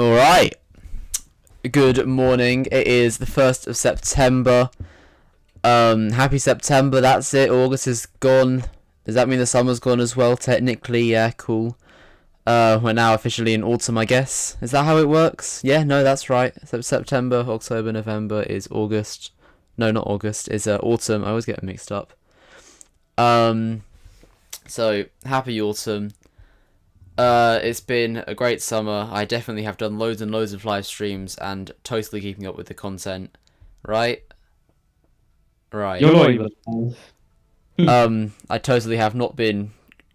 Alright, good morning. It is the 1st of September. Happy September, that's it. August is gone. Does that mean the summer's gone as well? Technically, yeah, cool. We're now officially in autumn, I guess. Is that how it works? Yeah, no, that's right. So September, October, November is August. No, not August, is autumn. I always get them mixed up. So, happy autumn. It's been a great summer. I definitely have done loads and loads of live streams and totally keeping up with the content. Right? Right. You're not even. I totally have not been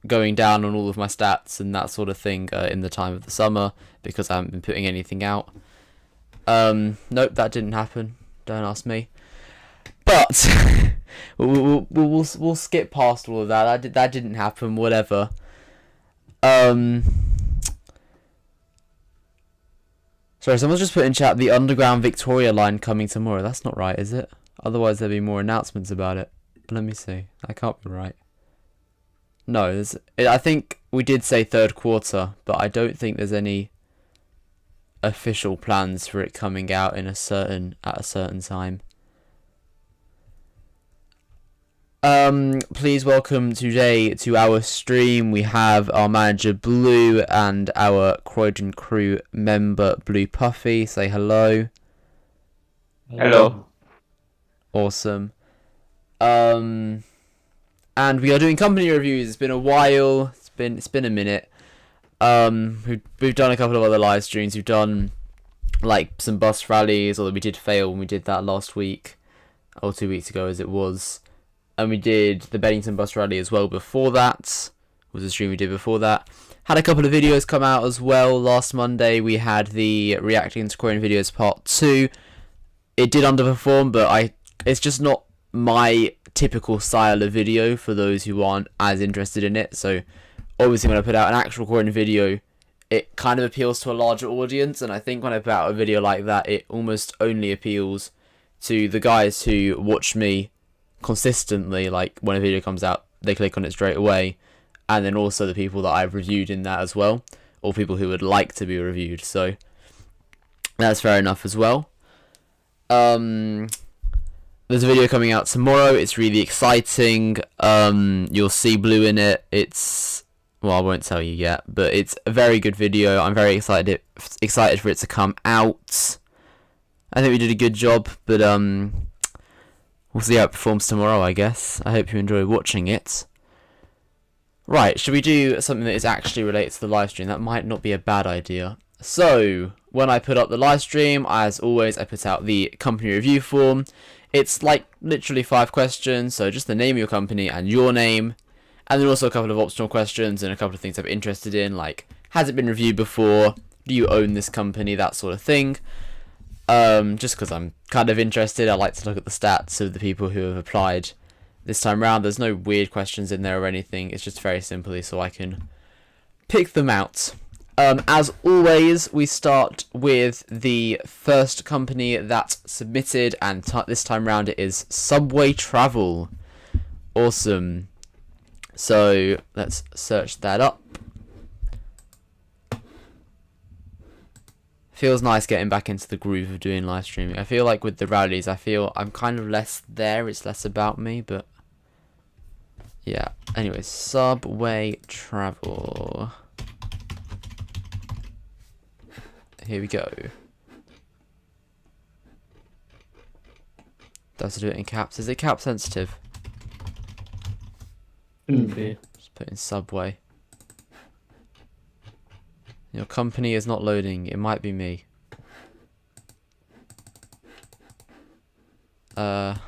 going down on all of my stats and that sort of thing in the time of the summer because I haven't been putting anything out. Nope, that didn't happen. Don't ask me. But we'll skip past all of that. That didn't happen. Whatever. Sorry, someone's just put in chat the Underground Victoria line coming tomorrow. That's not right, is it? Otherwise there'll be more announcements about it. Let me see. That can't be right. No, I think we did say third quarter, but I don't think there's any official plans for it coming out at a certain time. Please welcome today to our stream. We have our manager Blue and our Croydon crew member Blue Puffy. Say hello. Hello. Awesome. And we are doing company reviews. It's been a while. It's been a minute. We've done a couple of other live streams. We've done like some bus rallies, although we did fail when we did that last week or 2 weeks ago as it was. And we did the Beddington bus rally as well before that. Was the stream we did before that. Had a couple of videos come out as well. Last Monday we had the reacting to Croydon videos part 2. It did underperform, but it's just not my typical style of video for those who aren't as interested in it. So obviously when I put out an actual Croydon video, it kind of appeals to a larger audience. And I think when I put out a video like that, it almost only appeals to the guys who watch me consistently. Like when a video comes out, they click on it straight away, and then also the people that I've reviewed in that as well, or people who would like to be reviewed. So that's fair enough as well. There's a video coming out tomorrow. It's really exciting. You'll see Blue in it. Well, I won't tell you yet, but it's a very good video. I'm very excited for it to come out. I think we did a good job, but we'll see how it performs tomorrow, I guess. I hope you enjoy watching it. Right, should we do something that is actually related to the live stream? That might not be a bad idea. So, when I put up the live stream, as always, I put out the company review form. It's like literally 5 questions, so just the name of your company and your name. And then also a couple of optional questions and a couple of things I'm interested in, like, has it been reviewed before? Do you own this company? That sort of thing. Just because I'm kind of interested, I like to look at the stats of the people who have applied this time round. There's no weird questions in there or anything. It's just very simply so I can pick them out. As always, we start with the first company that submitted, and this time round it is Subway Travel. Awesome. So let's search that up. Feels nice getting back into the groove of doing live streaming. I feel like with the rallies, I feel I'm kind of less there. It's less about me, but yeah. Anyway, Subway Travel. Here we go. Does it do it in caps? Is it cap sensitive? Just put in Subway. Your company is not loading. It might be me. Because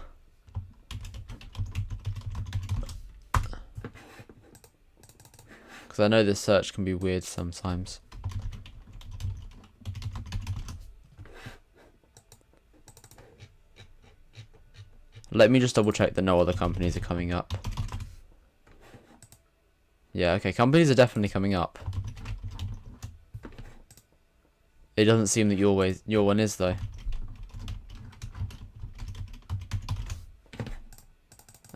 I know this search can be weird sometimes. Let me just double check that no other companies are coming up. Yeah, okay, companies are definitely coming up. It doesn't seem that your one is though.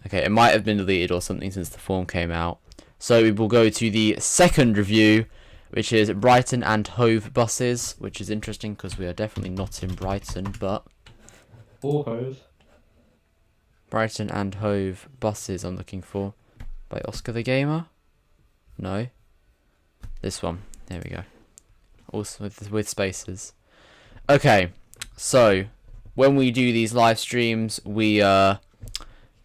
Okay, it might have been deleted or something since the form came out. So we will go to the second review, which is Brighton and Hove buses, which is interesting because we are definitely not in Brighton, but Or Hove. Brighton and Hove buses I'm looking for by Oscar the Gamer. No, this one. There we go. Also with spaces. Okay, so when we do these live streams, we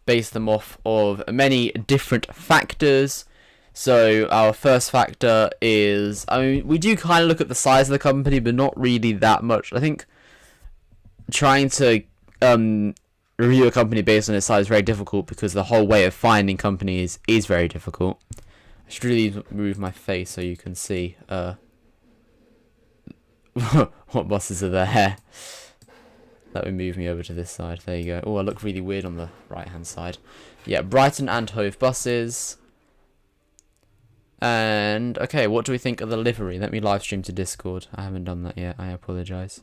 base them off of many different factors. So our first factor is, I mean, we do kind of look at the size of the company, but not really that much. I think trying to review a company based on its size is very difficult because the whole way of finding companies is very difficult. I should really move my face so you can see what buses are there. That would move me over to this side. There you go. Oh, I look really weird on the right hand side. Yeah, Brighton and Hove buses. And okay, what do we think of the livery? Let me live stream to Discord. I haven't done that yet. I apologise.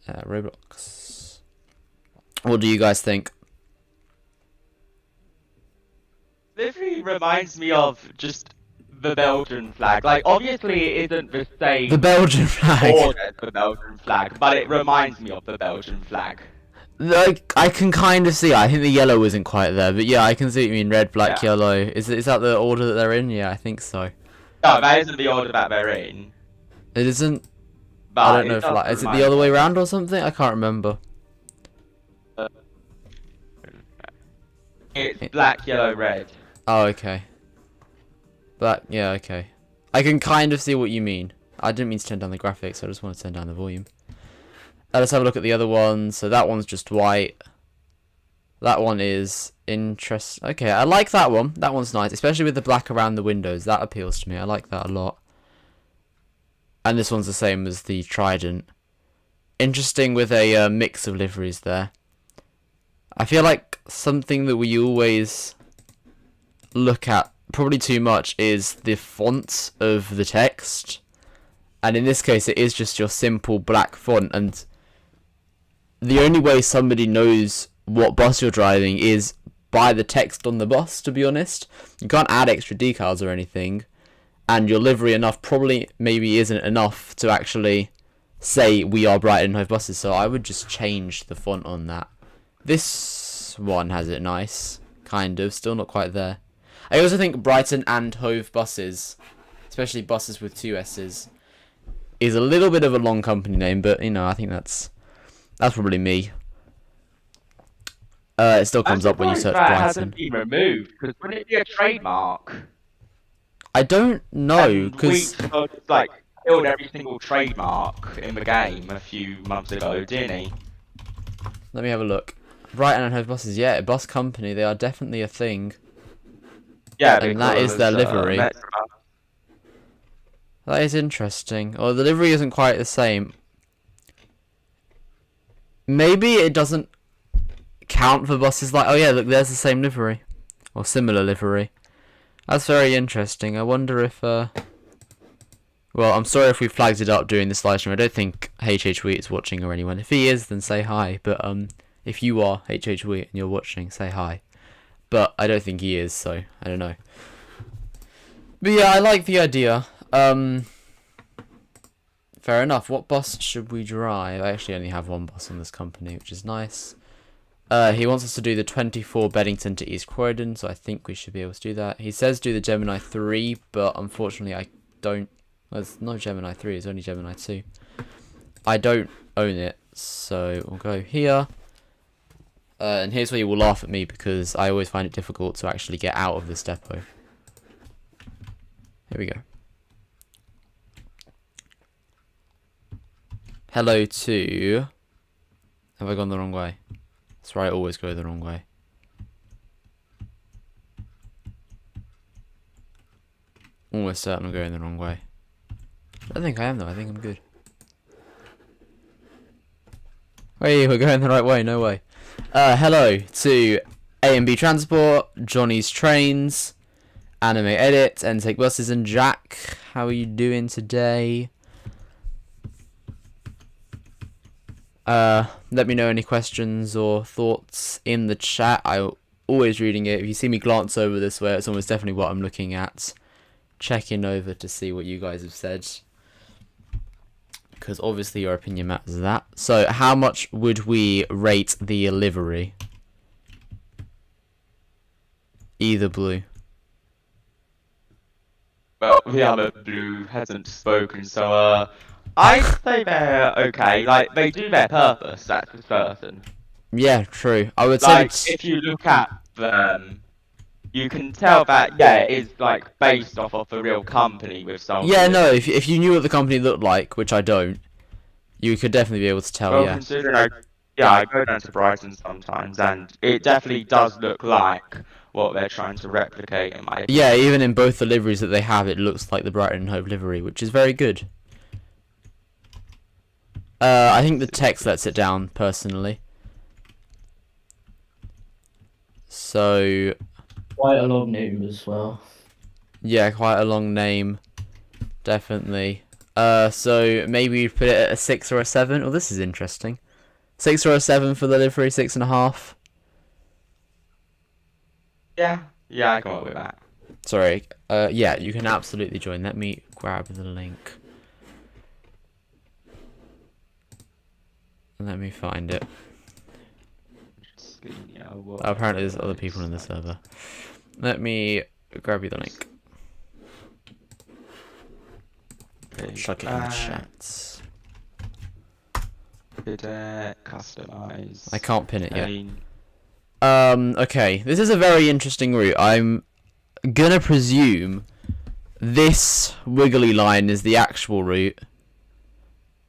Roblox. What do you guys think? Livery reminds me of just the Belgian flag. Like, obviously it isn't the same The Belgian flag. order as the Belgian flag, but it reminds me of the Belgian flag. Like, I can kind of see. I think the yellow isn't quite there, but yeah, I can see what you mean. Red, black, yellow. Is that the order that they're in? Yeah, I think so. No, that isn't the order that they're in. It isn't. But I don't know if like is it the other way around or something? I can't remember. It's black, yellow, red. Oh, okay. Black. Yeah, okay. I can kind of see what you mean. I didn't mean to turn down the graphics. I just want to turn down the volume. Let's have a look at the other one. So that one's just white. That one is interesting. Okay, I like that one. That one's nice, especially with the black around the windows. That appeals to me. I like that a lot. And this one's the same as the Trident. Interesting with a mix of liveries there. I feel like something that we always look at probably too much is the font of the text. And in this case, it is just your simple black font. And the only way somebody knows what bus you're driving is by the text on the bus, to be honest. You can't add extra decals or anything. And your livery enough probably maybe isn't enough to actually say we are Brighton and Hove buses. So I would just change the font on that. This one has it nice. Kind of. Still not quite there. I also think Brighton and Hove buses, especially buses with 2 S's, is a little bit of a long company name, but you know, I think that's probably me. It still comes up when you search Brighton. That hasn't been removed, because wouldn't it be a trademark? I don't know, because like killed every single trademark in the game a few months ago, didn't he? let me have a look. Brighton and Hove buses, yeah, a bus company. They are definitely a thing. Yeah, and that is their livery. That is interesting. Or the livery isn't quite the same. Maybe it doesn't count for buses like... Oh yeah, look, there's the same livery. Or similar livery. That's very interesting. I wonder if... Well, I'm sorry if we flagged it up during this live stream. I don't think HHWheat is watching or anyone. If he is, then say hi. But if you are HHWheat and you're watching, say hi. But I don't think he is, so I don't know. But yeah, I like the idea. Fair enough. What bus should we drive? I actually only have one bus on this company, which is nice. He wants us to do the 24 Beddington to East Croydon, so I think we should be able to do that. He says do the Gemini 3, but unfortunately I don't... Well, there's no Gemini 3, it's only Gemini 2. I don't own it, so we'll go here. And here's where you will laugh at me, because I always find it difficult to actually get out of this depot. Here we go. Hello to... Have I gone the wrong way? That's where I always go the wrong way. Almost certain I'm going the wrong way. I don't think I am though, I think I'm good. Wait, we're going the right way, no way. Hello to A&B Transport, Johnny's Trains, Anime Edit, and Take Buses, and Jack. How are you doing today? Let me know any questions or thoughts in the chat. I'm always reading it. If you see me glance over this way, it's almost definitely what I'm looking at. checking over to see what you guys have said, because obviously your opinion matters. That. So, how much would we rate the livery? Either blue. Well, the other blue hasn't spoken, so I'd say they're okay. Like, they do their purpose, that's for certain. Yeah, true. I would say Like, it's... if you look at them, you can tell that, yeah, it's, like, based off of a real company with some... Yeah, no, if you knew what the company looked like, which I don't, you could definitely be able to tell, Well, yeah. considering I go down to Brighton sometimes, and it definitely does look like what they're trying to replicate in my opinion. Yeah, even in both the liveries that they have, it looks like the Brighton and Hove livery, which is very good. I think the text lets it down, personally. So... Quite a long name as well. Yeah, quite a long name. Definitely. So maybe you'd put it at a 6 or a 7. Oh, this is interesting. 6 or a 7 for the livery, 6.5. Yeah, I come up with that. Sorry. Yeah, you can absolutely join. Let me grab the link. Let me find it. Apparently there's other people in the server. Let me grab you the link. Chuck it in the chats. Customize. I can't pin it yet. Okay, this is a very interesting route. I'm gonna presume this wiggly line is the actual route,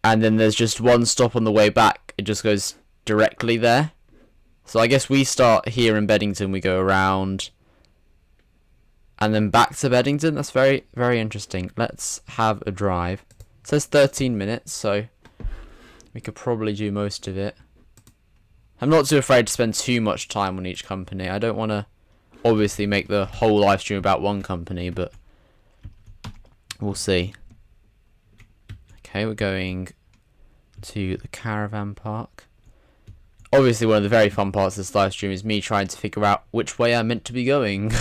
and then there's just one stop on the way back. It just goes directly there. So I guess we start here in Beddington, we go around, and then back to Beddington. That's very, very interesting. Let's have a drive. It says 13 minutes, so we could probably do most of it. I'm not too afraid to spend too much time on each company. I don't want to obviously make the whole live stream about one company, but we'll see. Okay, we're going to the caravan park. Obviously, one of the very fun parts of this live stream is me trying to figure out which way I'm meant to be going.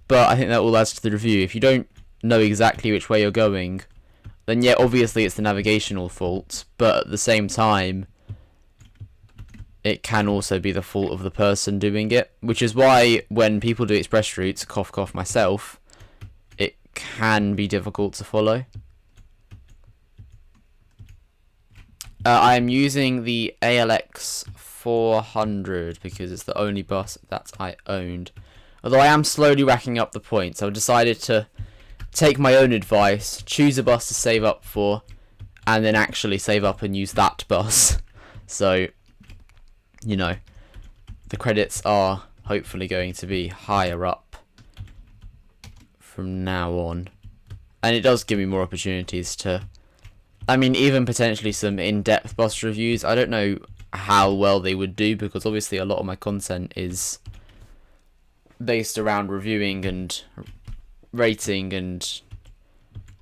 But I think that all adds to the review. If you don't know exactly which way you're going, then yeah, obviously it's the navigational fault, but at the same time, it can also be the fault of the person doing it, which is why when people do express routes, cough cough myself, it can be difficult to follow. I'm using the ALX 400 because it's the only bus that I owned. Although I am slowly racking up the points, I've decided to take my own advice, choose a bus to save up for, and then actually save up and use that bus. So, you know, the credits are hopefully going to be higher up from now on. And it does give me more opportunities to... I mean, even potentially some in-depth bus reviews. I don't know how well they would do, because obviously a lot of my content is based around reviewing and rating and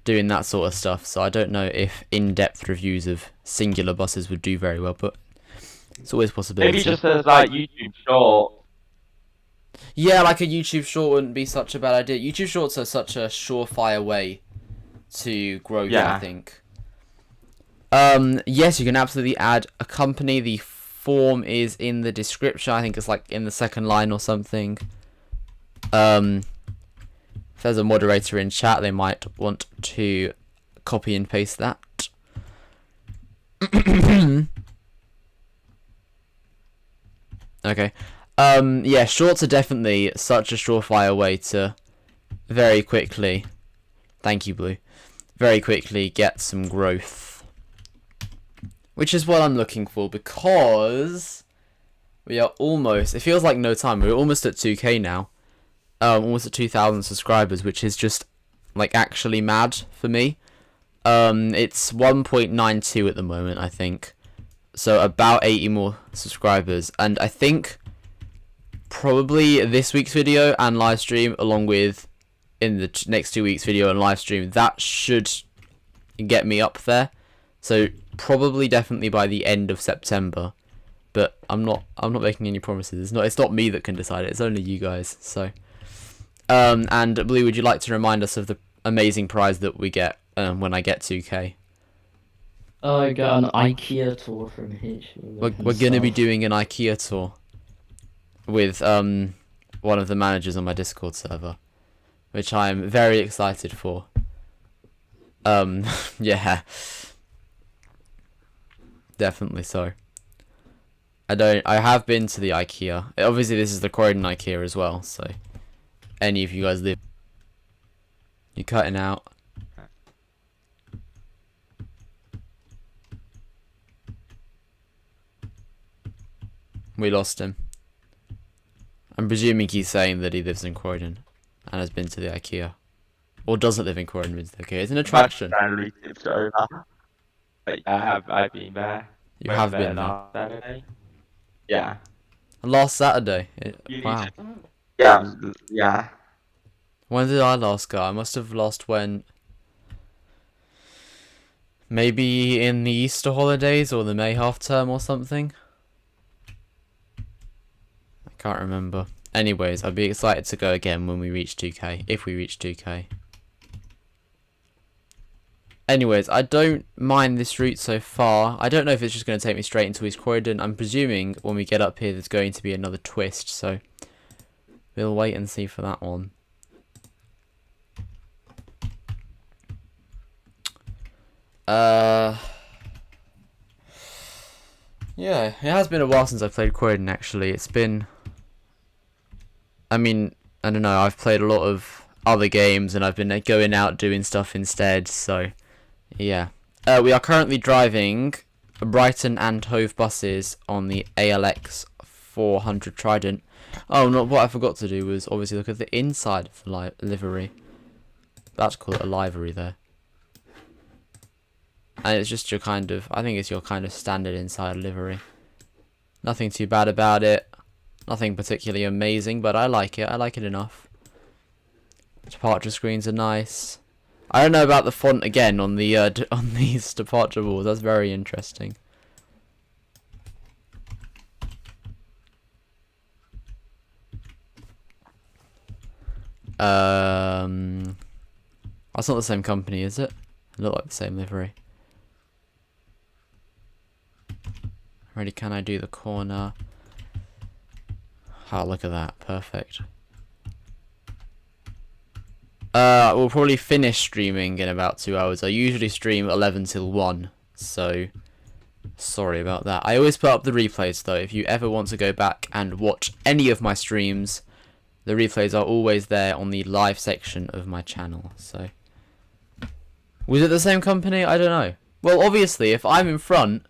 doing that sort of stuff. So I don't know if in-depth reviews of singular buses would do very well, but it's always a possibility. Maybe just as like YouTube short. Yeah, like a YouTube short wouldn't be such a bad idea. YouTube shorts are such a surefire way to grow, I think. Yes, you can absolutely add a company. The form is in the description. I think it's like in the second line or something. If there's a moderator in chat, they might want to copy and paste that. Okay. Yeah, shorts are definitely such a surefire way to very quickly, thank you, Blue, very quickly get some growth. Which is what I'm looking for, because we are almost, it feels like no time, we're almost at 2k now. Almost at 2,000 subscribers, which is just, like, actually mad for me. It's 1.92 at the moment, I think. So about 80 more subscribers. And I think probably this week's video and live stream, along with in the next 2 weeks video and live stream, that should get me up there. So probably definitely by the end of September. But I'm not making any promises. It's not me that can decide it. It's only you guys. So And Blue, would you like to remind us of the amazing prize that we get when I get 2K? I got an IKEA tour from Hitch. We're going to be doing an IKEA tour with one of the managers on my Discord server, which I'm very excited for. Yeah, definitely so. I have been to the IKEA. Obviously, this is the Croydon IKEA as well, so any of you guys live. You're cutting out. We lost him. I'm presuming he's saying that he lives in Croydon and has been to the IKEA. Or doesn't live in Croydon, been to the IKEA. It's an attraction. Finally tipped over. But I've been there. You have been there. Last Saturday. Yeah. Last Saturday. You Wow. need to- Yeah. Yeah. When did I last go? I must have last went maybe in the Easter holidays or the May half term or something. I can't remember. Anyways, I'd be excited to go again when we reach 2K, if we reach 2K. Anyways, I don't mind this route so far. I don't know if it's just going to take me straight into East Croydon. I'm presuming when we get up here there's going to be another twist, so we'll wait and see for that one. Yeah, it has been a while since I played Croydon, actually. It's been... I mean, I don't know, I've played a lot of other games and I've been going out doing stuff instead, so... Yeah. We are currently driving Brighton and Hove buses on the ALX 400 Trident. Oh, no, what I forgot to do was obviously look at the inside of the livery. That's called a livery there. And it's just your kind of, I think it's your kind of standard inside livery. Nothing too bad about it. Nothing particularly amazing, but I like it. I like it enough. Departure screens are nice. I don't know about the font again on the on these departure walls. That's very interesting. That's not the same company, is it? It look like the same livery. Ready? Can I do the corner? Oh, look at that! Perfect. We'll probably finish streaming in about 2 hours. I usually stream 11 till 1, so sorry about that. I always put up the replays though. If you ever want to go back and watch any of my streams, the replays are always there on the live section of my channel. So, was it the same company? I don't know. Well, obviously, if I'm in front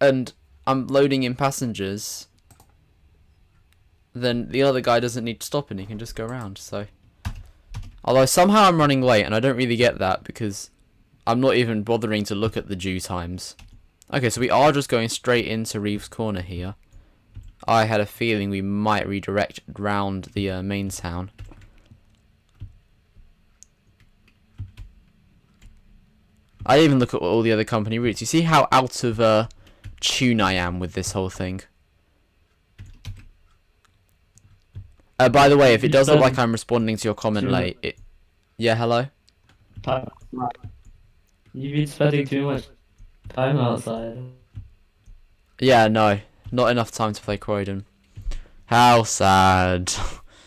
and I'm loading in passengers, then the other guy doesn't need to stop and he can just go around, so... Although somehow I'm running late, and I don't really get that, because I'm not even bothering to look at the due times. Okay, so we are just going straight into Reeves Corner here. I had a feeling we might redirect round the main town. I didn't even look at all the other company routes. You see how out of tune I am with this whole thing? By the way, if it does look like I'm responding to your comment late, yeah, hello? You've been spending too much time outside. Yeah, no. Not enough time to play Croydon. How sad.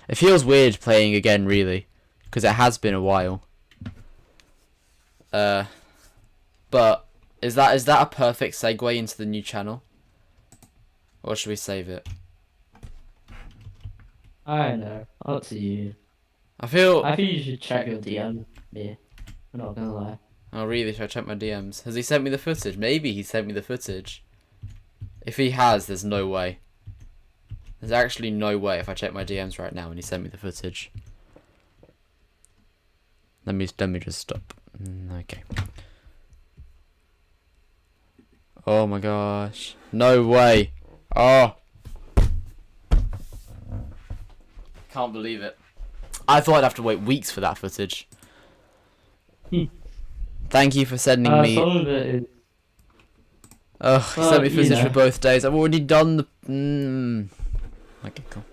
It feels weird playing again, really. Because it has been a while. But, is that a perfect segue into the new channel? Or should we save it? I don't know. Up to you. I think you should check your DM. Yeah. I'm not gonna lie. Oh really? Should I check my DMs? Has he sent me the footage? Maybe he sent me the footage. If he has, there's no way. There's actually no way if I check my DMs right now and he sent me the footage. Let me just stop. Okay. Oh my gosh. No way. Oh. Can't believe it. I thought I'd have to wait weeks for that footage. Thank you for sending me. Some of it is... Oh, he sent me footage for both days. I've already done the. Okay, cool.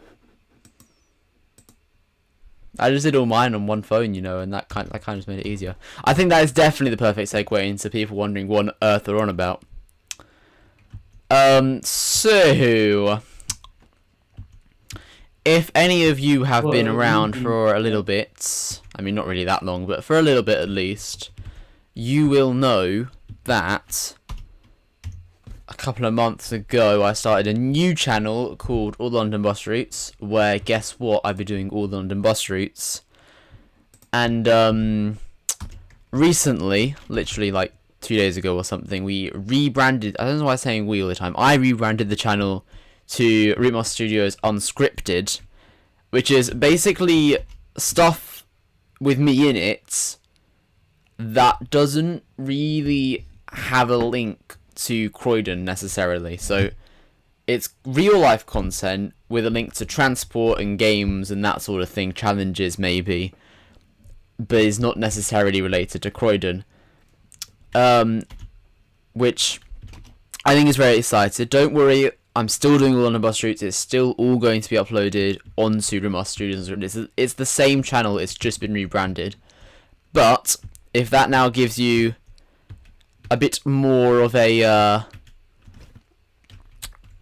I just did all mine on one phone, you know, and that kind of just made it easier. I think that is definitely the perfect segue into people wondering what on earth they're on about. So if any of you have been around for a little bit, I mean not really that long, but for a little bit at least, you will know that a couple of months ago I started a new channel called All the London Bus Routes, where guess what, I've been doing all the London bus routes. And recently, literally like 2 days ago or something, we rebranded. I don't know why I'm saying we all the time. I rebranded the channel to Routemaster Studios Unscripted, which is basically stuff with me in it that doesn't really have a link to Croydon necessarily. So it's real life content with a link to transport and games and that sort of thing, challenges maybe, but is not necessarily related to Croydon. Which I think is very exciting. Don't worry, I'm still doing all on the bus routes. It's still all going to be uploaded onto Routemaster Studios. It's the same channel, it's just been rebranded. But if that now gives you a bit more of a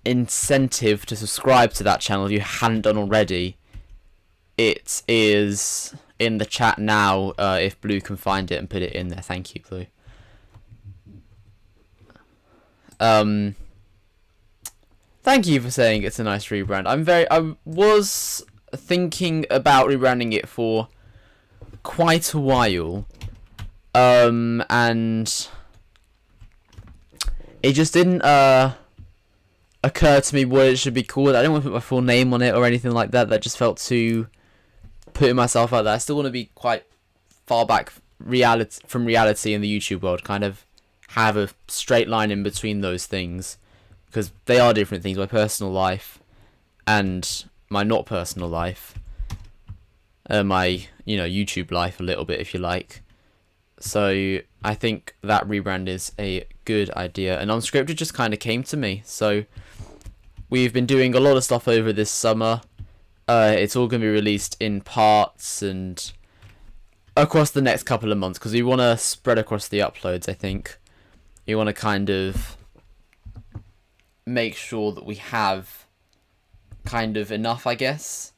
incentive to subscribe to that channel if you hadn't done already, it is in the chat now. If Blue can find it and put it in there. Thank you, Blue. Thank you for saying it's a nice rebrand. I was thinking about rebranding it for quite a while, and it just didn't occur to me what it should be called. I don't want to put my full name on it or anything like that. That just felt too putting myself out there. I still want to be quite far back from reality in the YouTube world, kind of have a straight line in between those things, because they are different things, my personal life and my not personal life, my YouTube life a little bit, if you like. So I think that rebrand is a good idea, and Unscripted just kind of came to me. So we've been doing a lot of stuff over this summer. It's all going to be released in parts and across the next couple of months, because we want to spread across the uploads. I think you want to kind of make sure that we have kind of enough, I guess,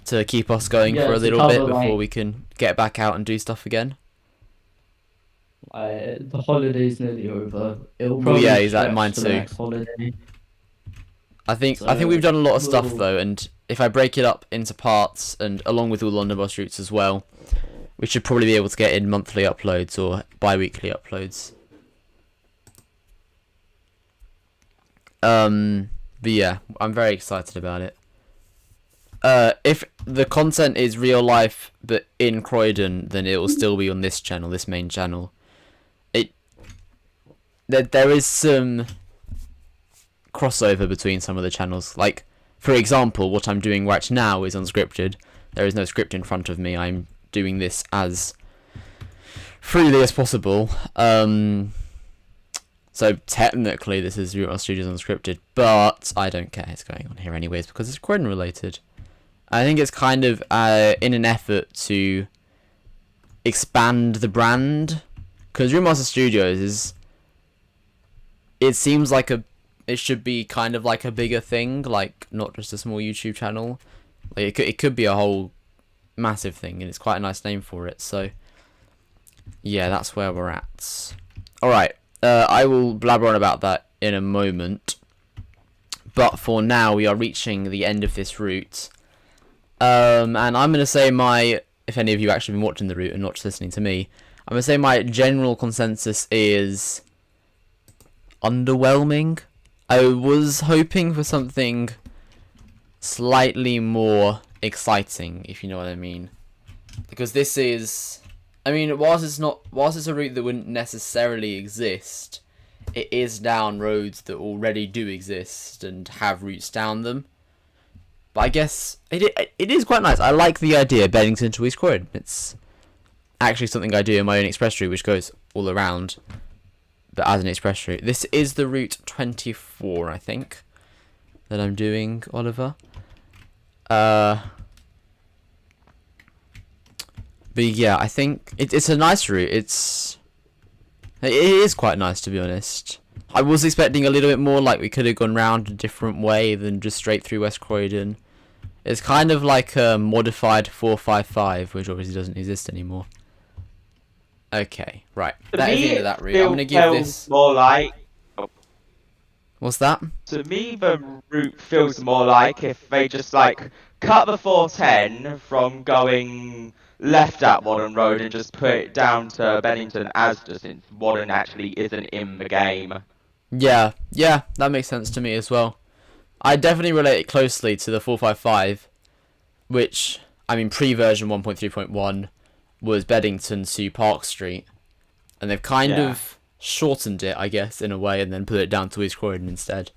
to keep us going for a little bit before we can get back out and do stuff again. The holiday's nearly over. It'll probably exactly, mine to too. the next holiday. I think we've done a lot of stuff though, and if I break it up into parts and along with all the London bus routes as well, we should probably be able to get in monthly uploads or bi-weekly uploads. But yeah, I'm very excited about it. If the content is real life but in Croydon, then it will still be on this channel, this main channel. There is some crossover between some of the channels. Like, for example, what I'm doing right now is unscripted. There is no script in front of me. I'm doing this as freely as possible. So technically this is Routemaster Studios Unscripted, but I don't care. It's going on here anyways because it's Croydon related. I think it's kind of in an effort to expand the brand, because Routemaster Studios is, it seems like it should be kind of like a bigger thing, like not just a small YouTube channel. Like it could be a whole massive thing, and it's quite a nice name for it. So yeah, that's where we're at. All right. I will blabber on about that in a moment, but for now we are reaching the end of this route, and I'm going to say if any of you actually been watching the route and not just listening to me, I'm going to say my general consensus is underwhelming. I was hoping for something slightly more exciting, if you know what I mean, because this is, I mean, whilst it's a route that wouldn't necessarily exist, it is down roads that already do exist and have routes down them. But I guess it is quite nice. I like the idea of Beddington to East Croydon. It's actually something I do in my own express route, which goes all around, but as an express route. This is the route 24, I think, that I'm doing, Oliver. But yeah, I think it's a nice route. It is quite nice, to be honest. I was expecting a little bit more, like we could have gone round a different way than just straight through West Croydon. It's kind of like a modified 455, which obviously doesn't exist anymore. Okay, right. That is the end of that route. I'm going to give this... more like... What's that? To me, the route feels more like if they just, like, cut the 410 from going left at Warden Road and just put it down to Bennington Asda, since Warden actually isn't in the game. Yeah, that makes sense to me as well. I definitely relate it closely to the 455, which, I mean, pre-version 1.3.1 was Beddington to Park Street, and they've kind of shortened it, I guess, in a way, and then put it down to East Croydon instead.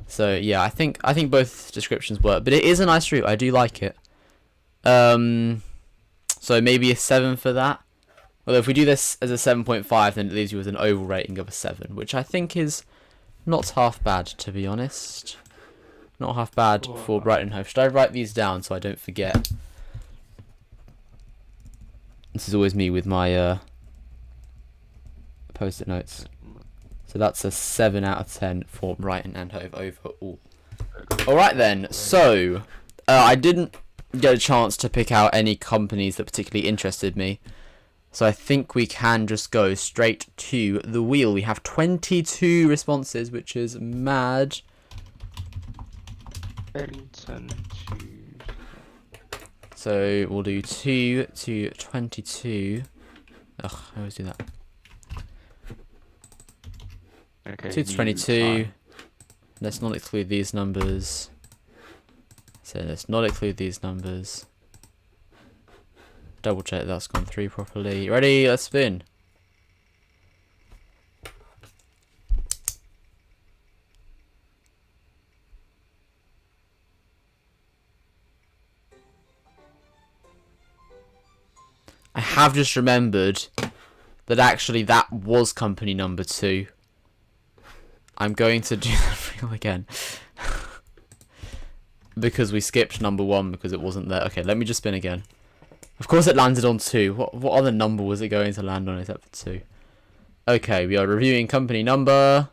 So yeah, I think both descriptions work, but it is a nice route. I do like it. So maybe a 7 for that. Well, if we do this as a 7.5, then it leaves you with an overall rating of a 7, which I think is not half bad, to be honest. Not half bad for Brighton and Hove. Should I write these down so I don't forget? This is always me with my post-it notes. So that's a 7 out of 10 for Brighton and Hove overall. Alright then, so I didn't get a chance to pick out any companies that particularly interested me. So I think we can just go straight to the wheel. We have 22 responses, which is mad. So we'll do 2 to 22. Ugh, I always do that. Okay, 2 to 22. Let's not exclude these numbers. So let's not include these numbers. Double check that's gone through properly. Ready? Let's spin. I have just remembered that actually that was company number 2. I'm going to do that reel again. Because we skipped number 1 because it wasn't there. Okay, let me just spin again. Of course it landed on 2. What other number was it going to land on except for 2? Okay, we are reviewing company number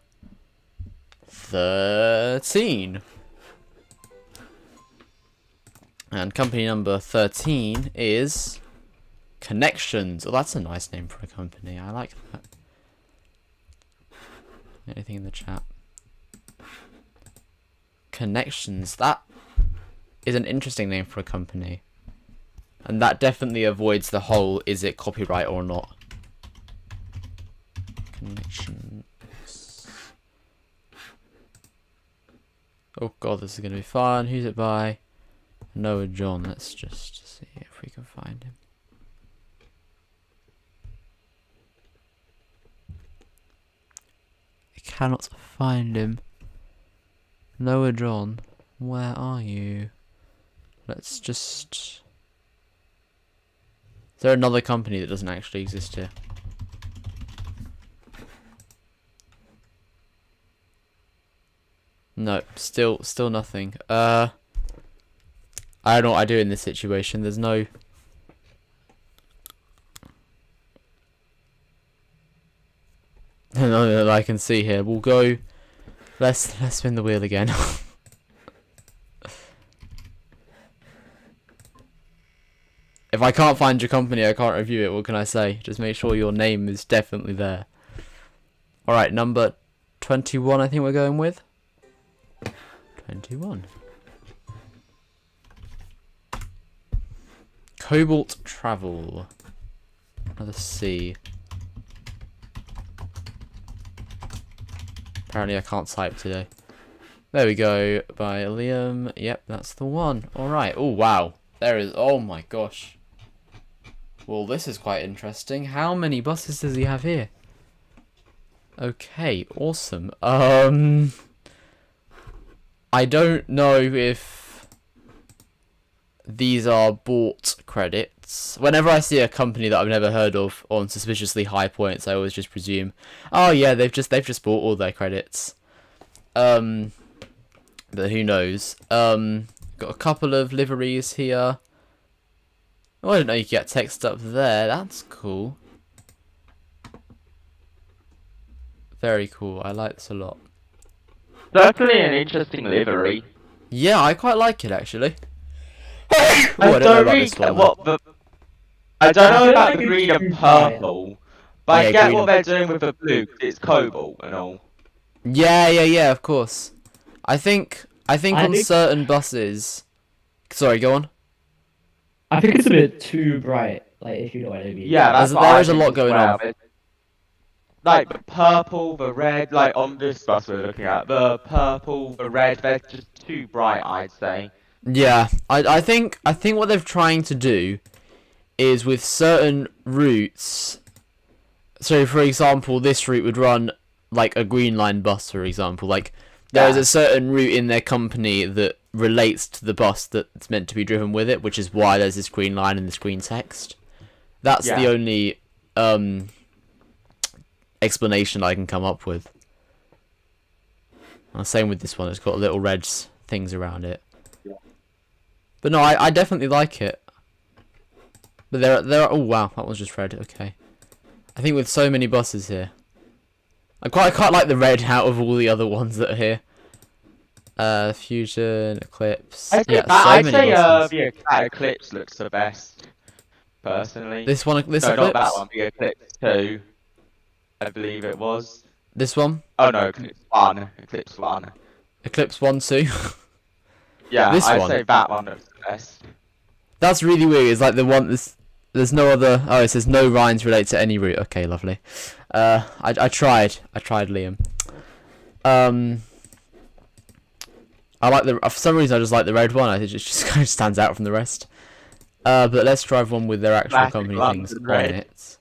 13. And company number 13 is Connections. Oh, that's a nice name for a company. I like that. Anything in the chat? Connections. That is an interesting name for a company. And that definitely avoids the whole, is it copyright or not? Connections. Oh god, this is going to be fun. Who's it by? Noah John. Let's just see if we can find him. I cannot find him. Noah John, where are you? Let's just... Is there another company that doesn't actually exist here? No, still nothing. I don't know what I do in this situation. There's no... No, that I can see here. We'll go... Let's spin the wheel again. If I can't find your company, I can't review it. What can I say? Just make sure your name is definitely there. Alright, number 21 I think we're going with. 21. Cobalt Travel. Another C. Apparently I can't type today. There we go. By Liam. Yep, that's the one. Alright. Oh, wow. There is... Oh, my gosh. Well, this is quite interesting. How many buses does he have here? Okay, awesome. I don't know if these are bought credits. Whenever I see a company that I've never heard of on suspiciously high points, I always just presume, oh yeah, they've just bought all their credits. But who knows? Got a couple of liveries here. Oh, I didn't know you could get text up there. That's cool. Very cool. I like this a lot. Certainly an interesting livery. Yeah, I quite like it actually. Oh, I don't know about this one. I don't I know feel about like the it's green and too bright. purple, but I Yeah, get green what and- they're doing with the blue. 'Cause it's cobalt and all. Yeah, of course. I think I on think- certain buses. Sorry, go on. I think it's a bit too bright. Like, if you know what I mean. Yeah, that's what There I is a think lot as going well. on. There's, like the purple, the red, like on this bus we're looking at, the purple, the red, they're just too bright, I'd say. Yeah, I think what they're trying to do is with certain routes. So, for example, this route would run like a green line bus, for example. Like, there is Yeah. a certain route in their company that relates to the bus that's meant to be driven with it, which is why there's this green line and this green text. That's the Yeah. only explanation I can come up with. Same with this one. It's got little red things around it. Yeah. But no, I definitely like it. But there are. Oh wow, that was just red. Okay. I think with so many buses here, I quite like the red out of all the other ones that are here. Fusion, Eclipse. I'd say, Yeah, I'd so say many buses. the Eclipse looks the best, personally. This one, this No, not that Eclipse. one, the Eclipse 2, I believe it was. This one. Oh no, Eclipse 1. Eclipse 1. Eclipse 1, 2. Yeah, This I'd one. say that one looks the best. That's really weird. It's like the one. There's no other. Oh, it says no lines relate to any route. Okay, lovely. I tried, Liam. I like the. For some reason, I just like the red one. I think it just kind of stands out from the rest. But let's drive one with their actual Classic company London things on red. it.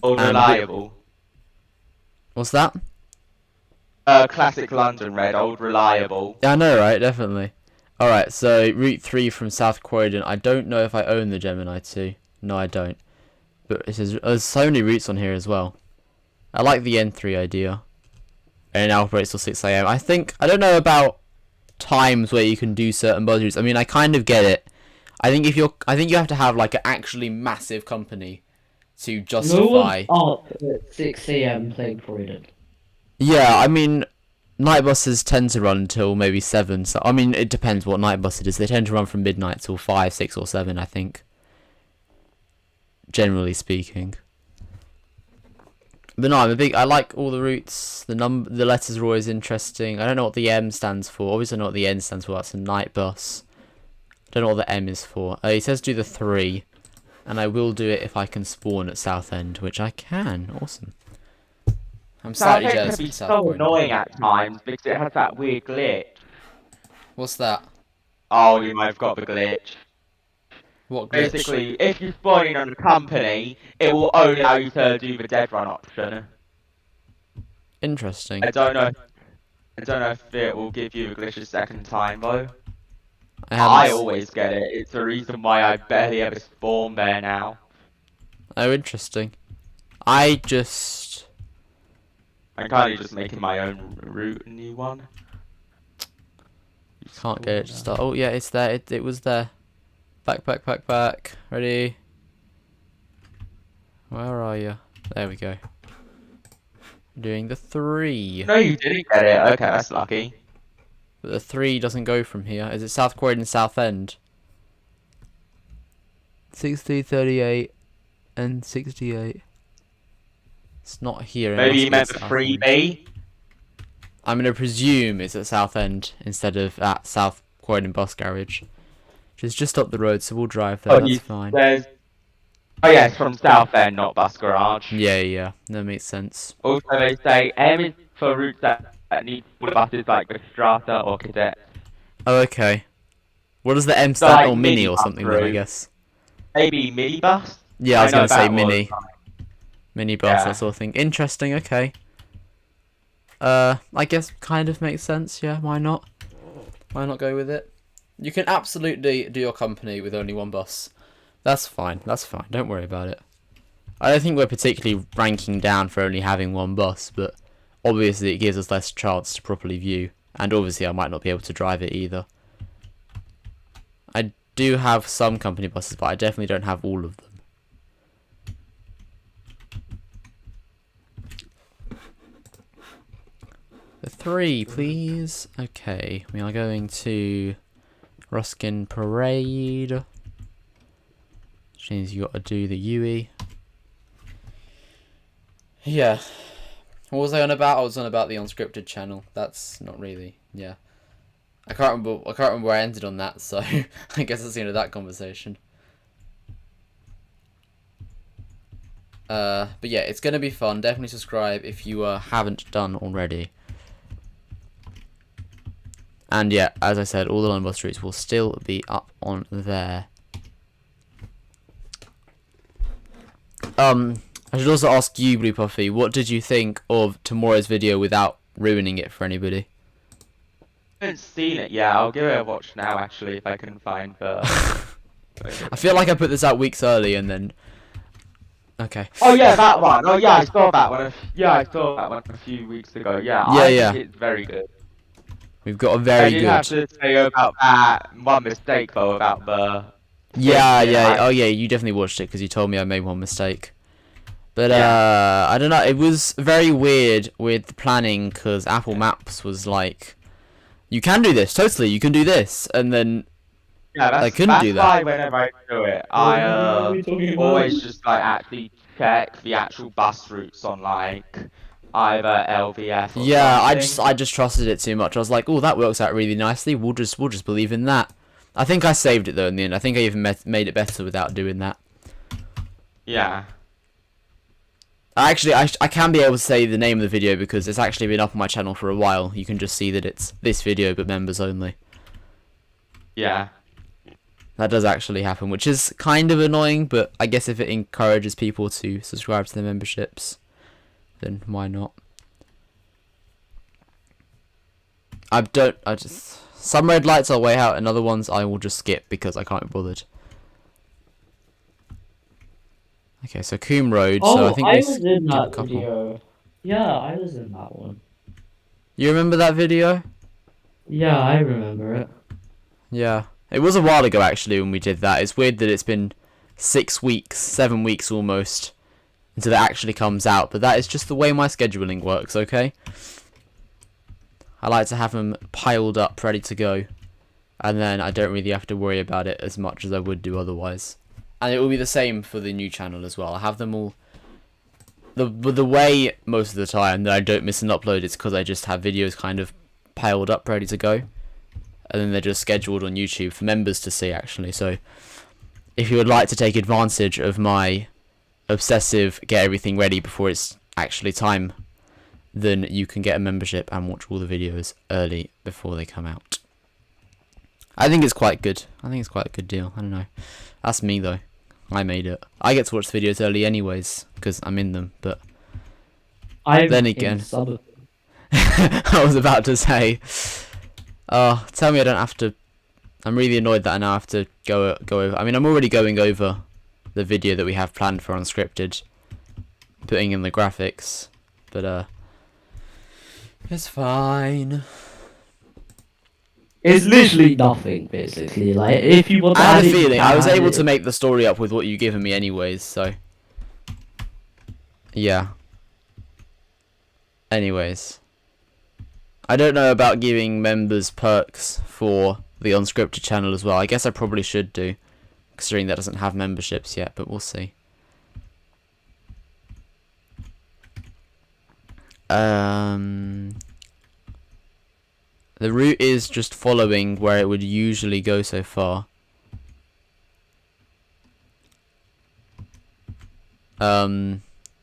Old And reliable. What's that? Classic London red, old reliable. Yeah, I know, right? Definitely. All right. So Route 3 from South Croydon. I don't know if I own the Gemini 2. No, I don't. But it says there's so many routes on here as well. I like the N3 idea. And it operates till 6 AM. I don't know about times where you can do certain bus routes. I mean, I kind of get it. I think you have to have like an actually massive company to justify. No one's up at 6 AM playing Croydon. Yeah, I mean, night buses tend to run until maybe 7. So I mean, it depends what night bus it is. They tend to run from midnight till 5, 6, or 7. I think. Generally speaking. But no, I like all the routes. The letters are always interesting. I don't know what the M stands for. Obviously, I know what the N stands for. That's a night bus. I don't know what the M is for. He says do the 3, and I will do it if I can spawn at Southend, which I can. Awesome. I'm slightly Southend jealous can be of South so Croydon. annoying at times because it has that weird glitch. What's that? Oh, you might have got the glitch. What glitch? Basically, if you spawn in on a company, it will only allow you to do the dead run option. Interesting. I don't know if it will give you a glitch a second time though. I always get it. It's the reason why I barely ever spawn there now. Oh, interesting. I'm kind of just making my own route, a new one. can't get it to start. Oh yeah, it's there. It was there. Back. Ready? Where are you? There we go. Doing the 3. No, you didn't get it. Okay, that's lucky. But the 3 doesn't go from here. Is it South Croydon Southend? 60, 38, and 68. It's not here. Maybe you meant the Southend. 3B? I'm going to presume it's at Southend instead of at South Croydon Bus Garage. Which is just up the road, so we'll drive there. That's fine. Oh yeah, it's from Southend, not Bus Garage. Yeah. That makes sense. Also, they say M is for routes that need buses like the Strata or Cadet. Oh, okay. What does the M So, stand like, or mini mini or bus something then, I route. guess? Maybe minibus? Yeah, I was know going to say that mini. was- Mini bus, Yeah. that sort of thing. Interesting, okay. I guess kind of makes sense, yeah, why not? Why not go with it? You can absolutely do your company with only one bus. That's fine, don't worry about it. I don't think we're particularly ranking down for only having one bus, but obviously it gives us less chance to properly view, and obviously I might not be able to drive it either. I do have some company buses, but I definitely don't have all of them. The 3, please. Okay, we are going to Ruskin Parade. Which means you got to do the UE. Yeah. What was I on about? I was on about the unscripted channel. That's not really. Yeah. I can't remember where I ended on that. So I guess that's the end of that conversation. But yeah, it's gonna be fun. Definitely subscribe if you haven't done already. And yeah, as I said, all the London bus routes will still be up on there. I should also ask you, Blue Puffy, what did you think of tomorrow's video without ruining it for anybody? I haven't seen it yet. I'll give it a watch now, actually, if I can find the... I feel like I put this out weeks early and then... Okay. Oh yeah, that one. Oh yeah, I saw that one. I saw that one a few weeks ago. Yeah, I think it's very good. We've got a very good... I did have to say about that one mistake, though, about the... Yeah. Oh yeah, you definitely watched it because you told me I made one mistake. But I don't know, it was very weird with the planning because Apple Maps was like, you can do this, totally, you can do this, and then I couldn't do that. That's why whenever I do it, I always just like actually check the actual bus routes on like either LVF or something. I just trusted it too much. I was like, oh, that works out really nicely. We'll just believe in that. I think I saved it though in the end. I think I even made it better without doing that. Yeah. Actually, I can be able to say the name of the video because it's actually been up on my channel for a while. You can just see that it's this video, but members only. Yeah. That does actually happen, which is kind of annoying, but I guess if it encourages people to subscribe to their memberships, then why not? Some red lights I'll wait out, and other ones I will just skip because I can't be bothered. Okay, so Coombe Road. Oh, so I think was in that video. Yeah, I was in that one. You remember that video? Yeah, I remember it. Yeah. It was a while ago, actually, when we did that. It's weird that it's been 6 weeks, 7 weeks almost, until it actually comes out. But that is just the way my scheduling works, okay? I like to have them piled up, ready to go. And then I don't really have to worry about it as much as I would do otherwise. And it will be the same for the new channel as well. I have them all... The way, most of the time, that I don't miss an upload is because I just have videos kind of piled up, ready to go. And then they're just scheduled on YouTube for members to see, actually. So, if you would like to take advantage of my obsessive get everything ready before it's actually time, then you can get a membership and watch all the videos early before they come out. I think it's quite good. I think it's quite a good deal. I don't know. That's me, though. I made it. I get to watch the videos early anyways, because I'm in them, but... then again... I was about to say... tell me I don't have to... I'm really annoyed that I now have to go over... I mean, I'm already going over the video that we have planned for Unscripted, putting in the graphics, but, it's fine. It's literally nothing, basically. Like, if you want to I had a feeling. I was able to make the story up with what you've given me anyways, so... Yeah. Anyways. I don't know about giving members perks for the Unscripted channel as well. I guess I probably should do, considering that doesn't have memberships yet, but we'll see. The route is just following where it would usually go so far. I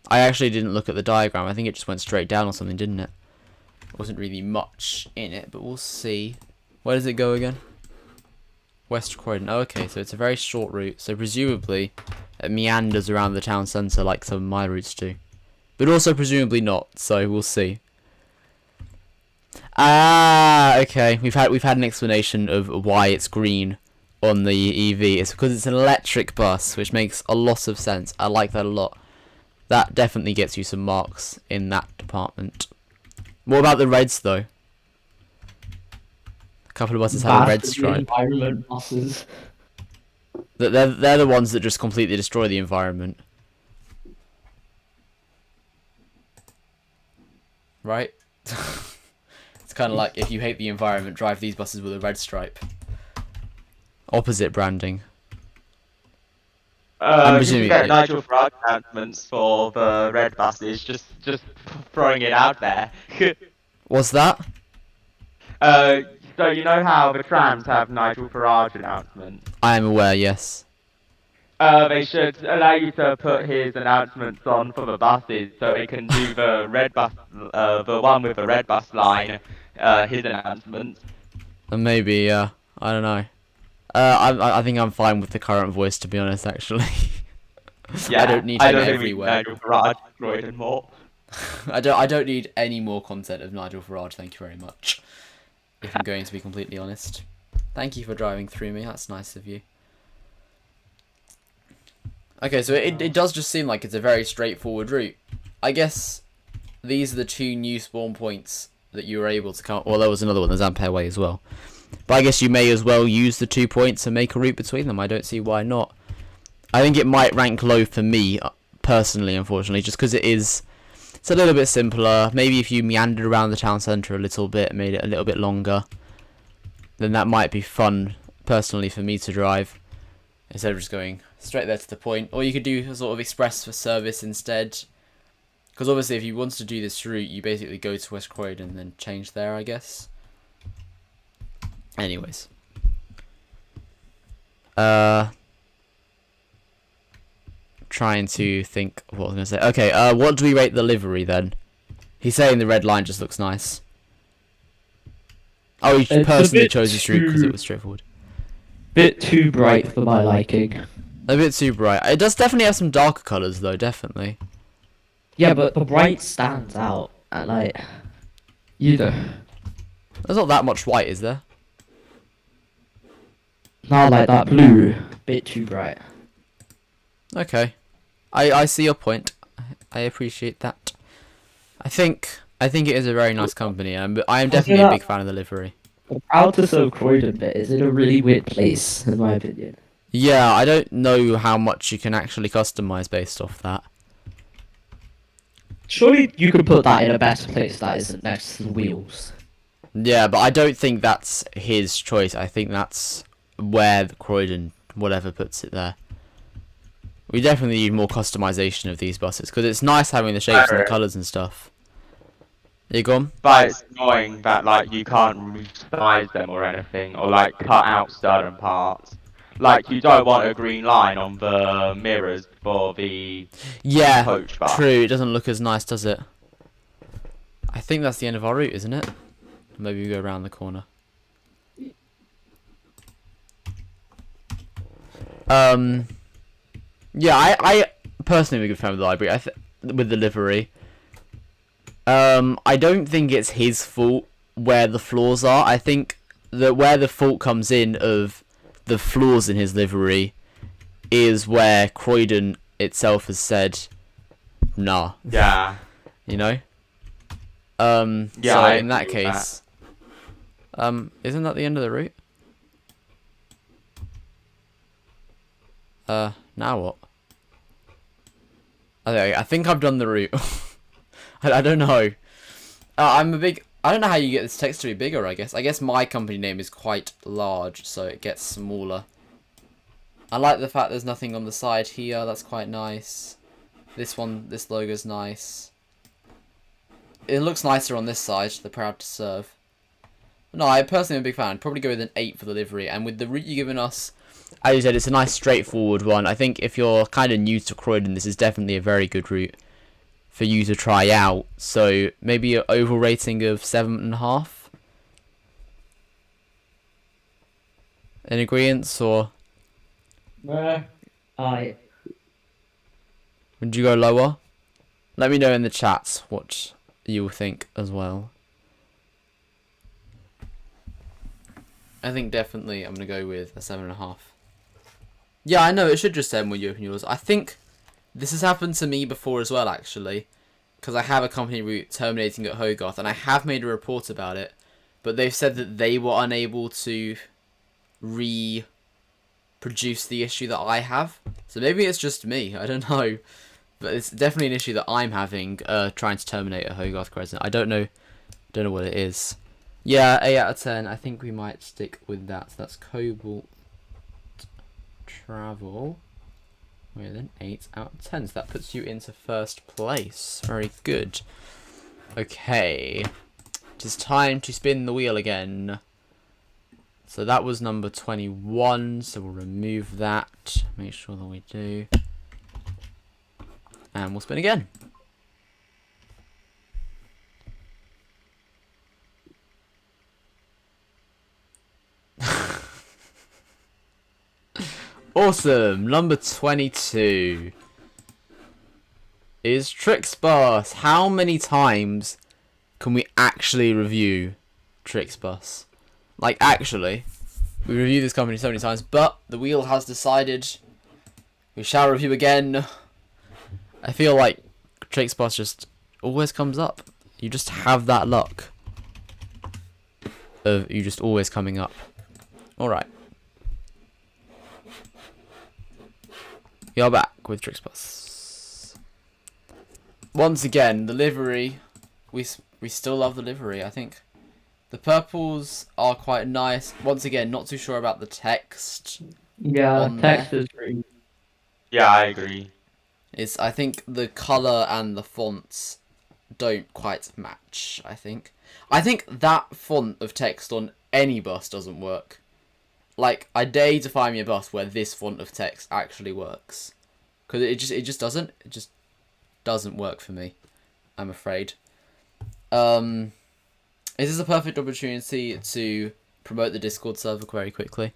actually didn't look at the diagram. I think it just went straight down or something, didn't it? Wasn't really much in it, but we'll see. Where does it go again? West Croydon. Oh, okay, so it's a very short route. So presumably it meanders around the town centre like some of my routes do. But also presumably not, so we'll see. Ah, okay. We've had an explanation of why it's green on the EV. It's because it's an electric bus, which makes a lot of sense. I like that a lot. That definitely gets you some marks in that department. What about the reds, though? A couple of buses have a red stripe. Environment buses. That they're the ones that just completely destroy the environment. Right? It's kind of like, if you hate the environment, drive these buses with a red stripe. Opposite branding. I'm You presuming should get Nigel Farage announcements for the red buses. Just throwing it out there. What's that? So you know how the trams have Nigel Farage announcements? I am aware, yes. They should allow you to put his announcements on for the buses, so they can do the red bus, the one with the red bus line, his announcements. Maybe, I don't know. I think I'm fine with the current voice, to be honest, actually. Yeah, I don't need him everywhere. Nigel Farage, Croydon more. I don't need any more content of Nigel Farage, thank you very much. If I'm going to be completely honest. Thank you for driving through me, that's nice of you. Okay, so it does just seem like it's a very straightforward route. I guess these are the two new spawn points that you were able to count. Well, there was another one, there's Ampere Way as well. But I guess you may as well use the 2 points and make a route between them. I don't see why not. I think it might rank low for me, personally, unfortunately, just because it's a little bit simpler. Maybe if you meandered around the town centre a little bit, made it a little bit longer, then that might be fun, personally, for me to drive, instead of just going straight there to the point. Or you could do a sort of express for service instead. Because obviously if you wanted to do this route, you basically go to West Croydon and then change there, I guess. Anyways. Trying to think of what I was going to say. Okay, what do we rate the livery then? He's saying the red line just looks nice. Oh, he personally chose this route because it was straightforward. Bit too bright for my liking. A bit too bright. It does definitely have some darker colours though, definitely. Yeah, but the bright stands out. And like, you know, There's not that much white, is there? not like that blue. Bit too bright. Okay. I see your point. I appreciate that. I think it is a very nice company, and I am definitely a big fan of the livery. The proud to serve Croydon bit is in a really weird place, in my opinion. Yeah, I don't know how much you can actually customize based off that. Surely you could put that in a better place that isn't next to the wheels. Yeah, but I don't think that's his choice. I think that's where the Croydon whatever puts it there. We definitely need more customization of these buses, because it's nice having the shapes and the colours and stuff. You gone? But it's annoying that like you can't resize them or anything, or like cut out certain parts. Like you don't want a green line on the mirrors for the coach bus. True. It doesn't look as nice, does it? I think that's the end of our route, isn't it? Maybe we go around the corner. Yeah, I personally am a good fan of the library. With the livery. I don't think it's his fault where the flaws are. I think that where the fault comes in of the flaws in his livery is where Croydon itself has said, nah. Yeah. You know? Yeah, so in that case, isn't that the end of the route? Now what? Okay, I think I've done the route. I don't know. I don't know how you get this text to be bigger, I guess. I guess my company name is quite large, so it gets smaller. I like the fact there's nothing on the side here. That's quite nice. This logo's nice. It looks nicer on this side, the proud to serve. No, I personally am a big fan. I'd probably go with an 8 for the livery. And with the route you've given us, as you said, it's a nice straightforward one. I think if you're kind of new to Croydon, this is definitely a very good route for you to try out. So maybe an overall rating of 7.5. In agreement, or would you go lower? Let me know in the chats what you think as well. I think definitely I'm gonna go with a 7.5. Yeah, I know it should just end when you open yours. I think this has happened to me before as well, actually, because I have a company route terminating at Hogarth, and I have made a report about it, but they've said that they were unable to re-program produce the issue that I have. So maybe it's just me, I don't know. But it's definitely an issue that I'm having, trying to terminate a Hogarth Crescent. I don't know what it is. Yeah, 8 out of 10. I think we might stick with that. So that's Cobalt Travel with an 8 out of 10. So that puts you into first place. Very good. Okay. It is time to spin the wheel again. So that was number 21. So we'll remove that. Make sure that we do. And we'll spin again. Awesome. Number 22 is Trix Bus. How many times can we actually review Trix Bus? Like, actually, we reviewed this company so many times, but the wheel has decided we shall review again. I feel like Trix Bus just always comes up. You just have that luck of you just always coming up. Alright. We are back with Trix Bus. Once again, the livery. We still love the livery, I think. The purples are quite nice. Once again, not too sure about the text. Yeah, text is great. Yeah, I agree. I think the colour and the fonts don't quite match, I think. I think that font of text on any bus doesn't work. Like, I dare you to find me a bus where this font of text actually works. Because it just doesn't. It just doesn't work for me, I'm afraid. Is this a perfect opportunity to promote the Discord server very quickly?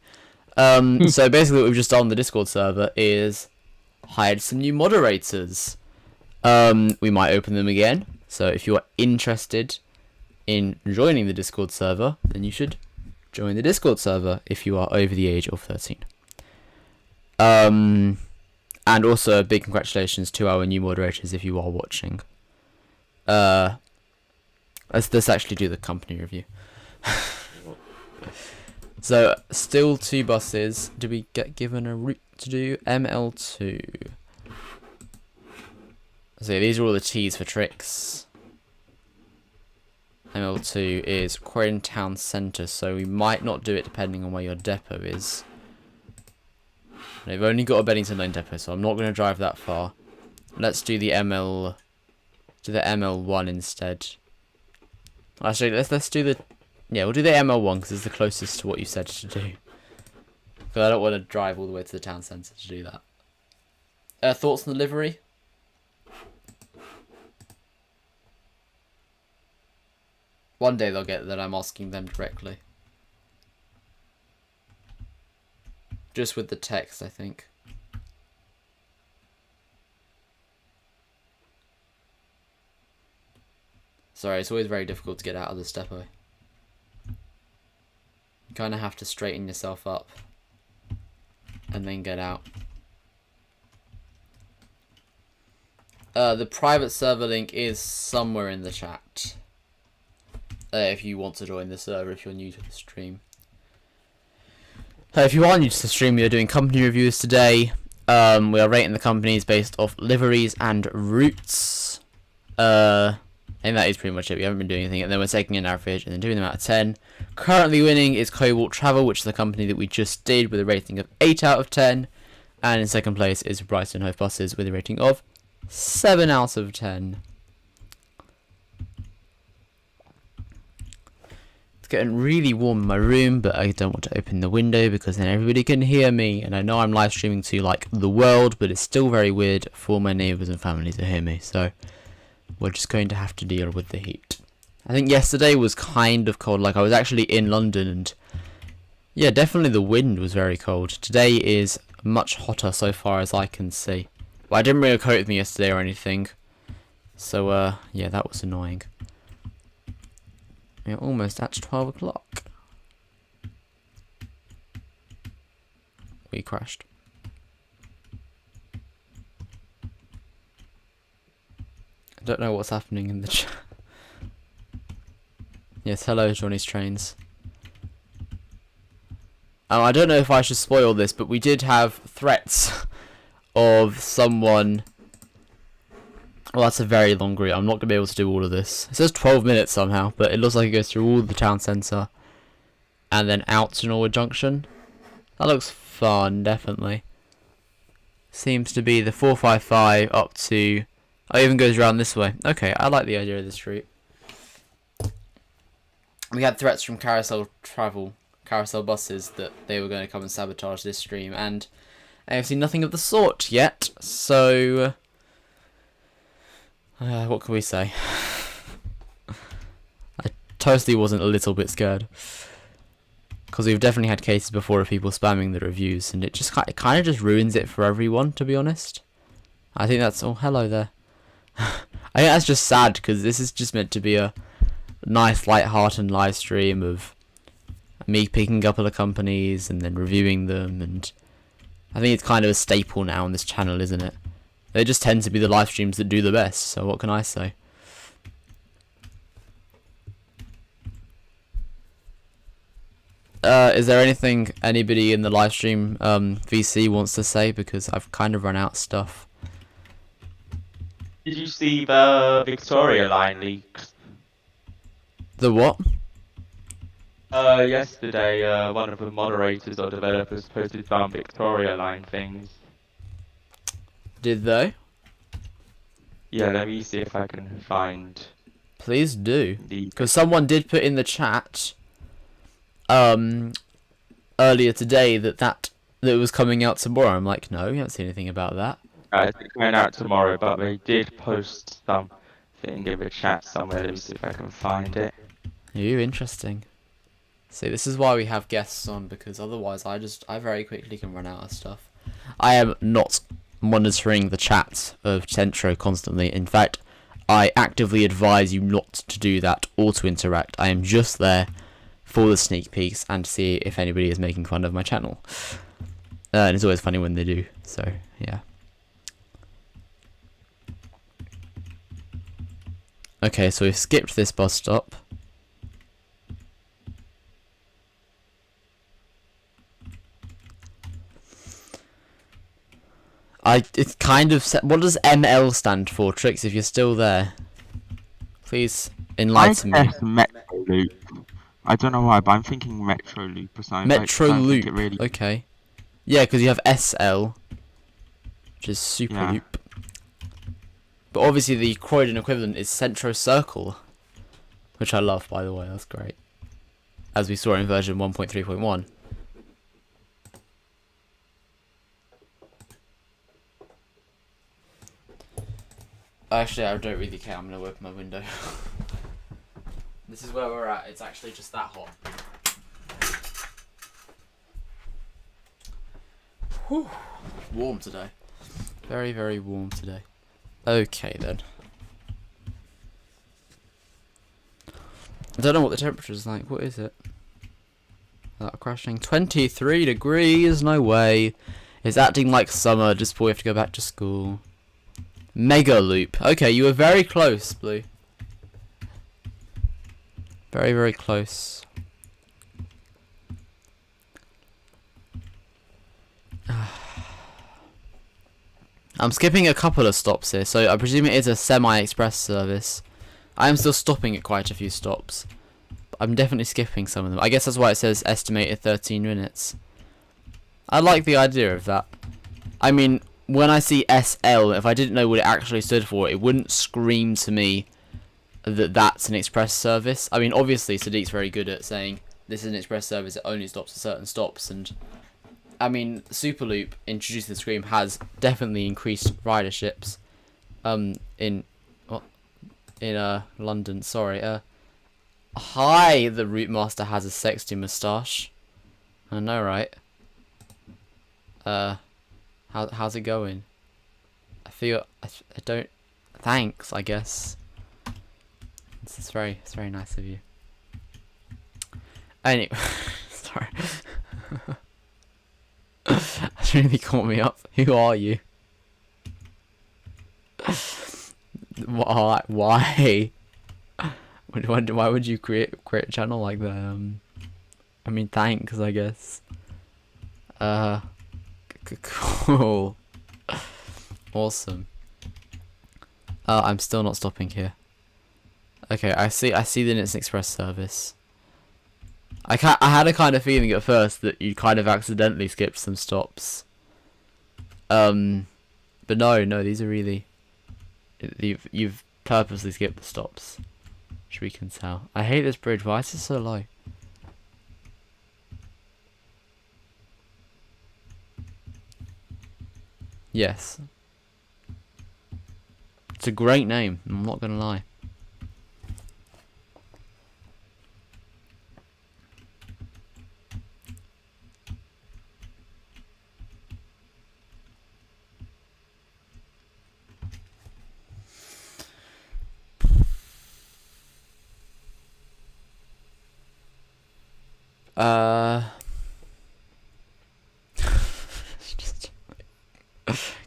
So basically what we've just done on the Discord server is hired some new moderators. We might open them again. So if you're interested in joining the Discord server, then you should join the Discord server if you are over the age of 13. And also a big congratulations to our new moderators if you are watching. Let's actually do the company review. So, still 2 buses. Do we get given a route to do? ML2. So these are all the T's for Trix. ML2 is Croydon Town Centre, so we might not do it depending on where your depot is. They've only got a Beddington Lane depot, so I'm not going to drive that far. Let's do the ML1 instead. Actually, let's do the... Yeah, we'll do the ML1 because it's the closest to what you said to do. Because I don't want to drive all the way to the town centre to do that. Thoughts on the livery? One day they'll get that I'm asking them directly. Just with the text, I think. Sorry, it's always very difficult to get out of this depot. You kind of have to straighten yourself up and then get out. The private server link is somewhere in the chat. If you want to join the server, if you're new to the stream. If you are new to the stream, we are doing company reviews today. We are rating the companies based off liveries and routes. And that is pretty much it. We haven't been doing anything. And then we're taking an average and then doing them out of 10. Currently winning is Cobalt Travel, which is the company that we just did with a rating of 8 out of 10. And in second place is Brighton and Hove Buses with a rating of 7 out of 10. It's getting really warm in my room, but I don't want to open the window because then everybody can hear me. And I know I'm live streaming to like the world, but it's still very weird for my neighbours and family to hear me. So we're just going to have to deal with the heat. I think yesterday was kind of cold. Like I was actually in London and yeah, definitely the wind was very cold. Today is much hotter so far as I can see. Well, I didn't bring a coat with me yesterday or anything. So yeah, that was annoying. We're almost at 12 o'clock. We crashed. I don't know what's happening in the chat. Yes, hello Johnny's Trains. I don't know if I should spoil this, but we did have threats of someone. Well, that's a very long route. I'm not going to be able to do all of this. It says 12 minutes somehow, but it looks like it goes through all the town centre and then out to Norwood Junction. That looks fun, definitely. Seems to be the 455 up to... Oh, it even goes around this way. Okay, I like the idea of this route. We had threats from Carousel buses that they were going to come and sabotage this stream, and I have seen nothing of the sort yet, so... what can we say? I totally wasn't a little bit scared. Because we've definitely had cases before of people spamming the reviews, and it kind of just ruins it for everyone, to be honest. I think that's... Oh, hello there. I think that's just sad, because this is just meant to be a nice, light-hearted live stream of me picking up other companies and then reviewing them, and I think it's kind of a staple now on this channel, isn't it? They just tend to be the live streams that do the best, so what can I say? Is there anything anybody in the live stream VC wants to say? Because I've kind of run out of stuff. Did you see the Victoria line leaks? The what? Yesterday, one of the moderators or developers posted some Victoria line things. Did they? Yeah, let me see if I can find... Please do. The... Because someone did put in the chat earlier today that it was coming out tomorrow. I'm like, no, we haven't seen anything about that. It's going out tomorrow, but they did post something in the chat somewhere. Let me see if I can find it. Ooh, interesting. See, this is why we have guests on, because otherwise I very quickly can run out of stuff. I am not monitoring the chat of Centro constantly. In fact, I actively advise you not to do that or to interact. I am just there for the sneak peeks and to see if anybody is making fun of my channel. And it's always funny when they do, so yeah. Okay, so we've skipped this bus stop. It's kind of... What does ML stand for, Trix, if you're still there? Please enlighten me. Metro Loop. I don't know why, but I'm thinking Metro Loop or something. Metro Loop, really... okay. Yeah, because you have SL, which is Super Yeah. Loop. But obviously the Croydon equivalent is Centro Circle, which I love, by the way, that's great. As we saw in version 1.3.1. Actually, I don't really care. I'm going to open my window. This is where we're at. It's actually just that hot. Whew. Warm today. Very, very warm today. Okay, then. I don't know what the temperature is like. What is it? Without crashing. 23 degrees. No way. It's acting like summer just before we have to go back to school. Mega loop. Okay, you were very close, Blue. Very, very close. I'm skipping a couple of stops here, so I presume it is a semi-express service. I am still stopping at quite a few stops. But I'm definitely skipping some of them. I guess that's why it says estimated 13 minutes. I like the idea of that. I mean, when I see SL, if I didn't know what it actually stood for, it wouldn't scream to me that that's an express service. I mean, obviously, Sadiq's very good at saying this is an express service, it only stops at certain stops, and I mean, Superloop introduced to the screen has definitely increased riderships in London. Sorry. Hi, the Routemaster has a sexy moustache. I know, right? How's it going? I don't. Thanks, I guess. It's very nice of you. Anyway, sorry. That's really caught me up. Who are you? Why? Why would you create a channel like that? I mean, thanks, I guess. Cool. Awesome. I'm still not stopping here. Okay, I see the Instant Express service. I had a kind of feeling at first that you kind of accidentally skipped some stops. But no, these are really... You've purposely skipped the stops, which we can tell. I hate this bridge. Why is it so low? Yes. It's a great name, I'm not gonna lie.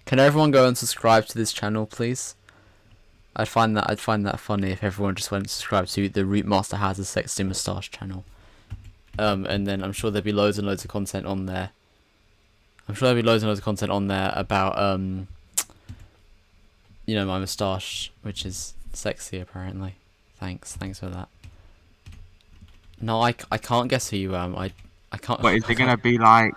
Can everyone go and subscribe to this channel, please? I'd find that funny if everyone just went and subscribed to the Routemaster Has a Sexy Moustache channel. And then I'm sure there'd be loads and loads of content on there. About you know, my moustache, which is sexy apparently. Thanks for that. No, I can't guess who you am. I can't. But is it gonna be like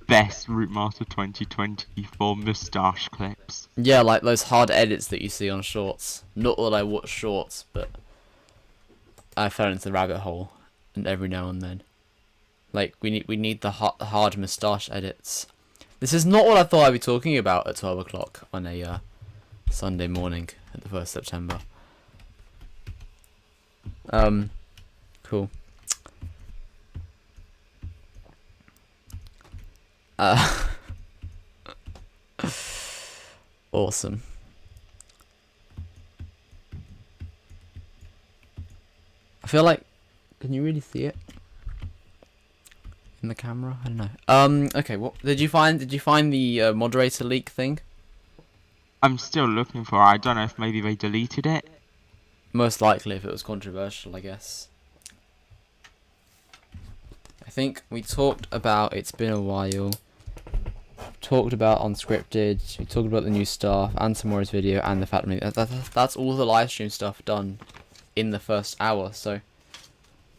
best Routemaster 2024 moustache clips? Yeah, like those hard edits that you see on shorts. Not that I watch shorts, but I fell into the rabbit hole, and every now and then, like we need the hard moustache edits. This is not what I thought I'd be talking about at 12 o'clock on a Sunday morning at the 1st September. Cool. Awesome. I feel like, can you really see it in the camera? I don't know. Okay. What did you find? Did you find the moderator leak thing? I'm still looking for it. I don't know if maybe they deleted it. Most likely, if it was controversial, I guess. I think we talked about It's Been a While. Talked about Unscripted. We talked about the new stuff and tomorrow's video and the fact that's all the live stream stuff done in the first hour. So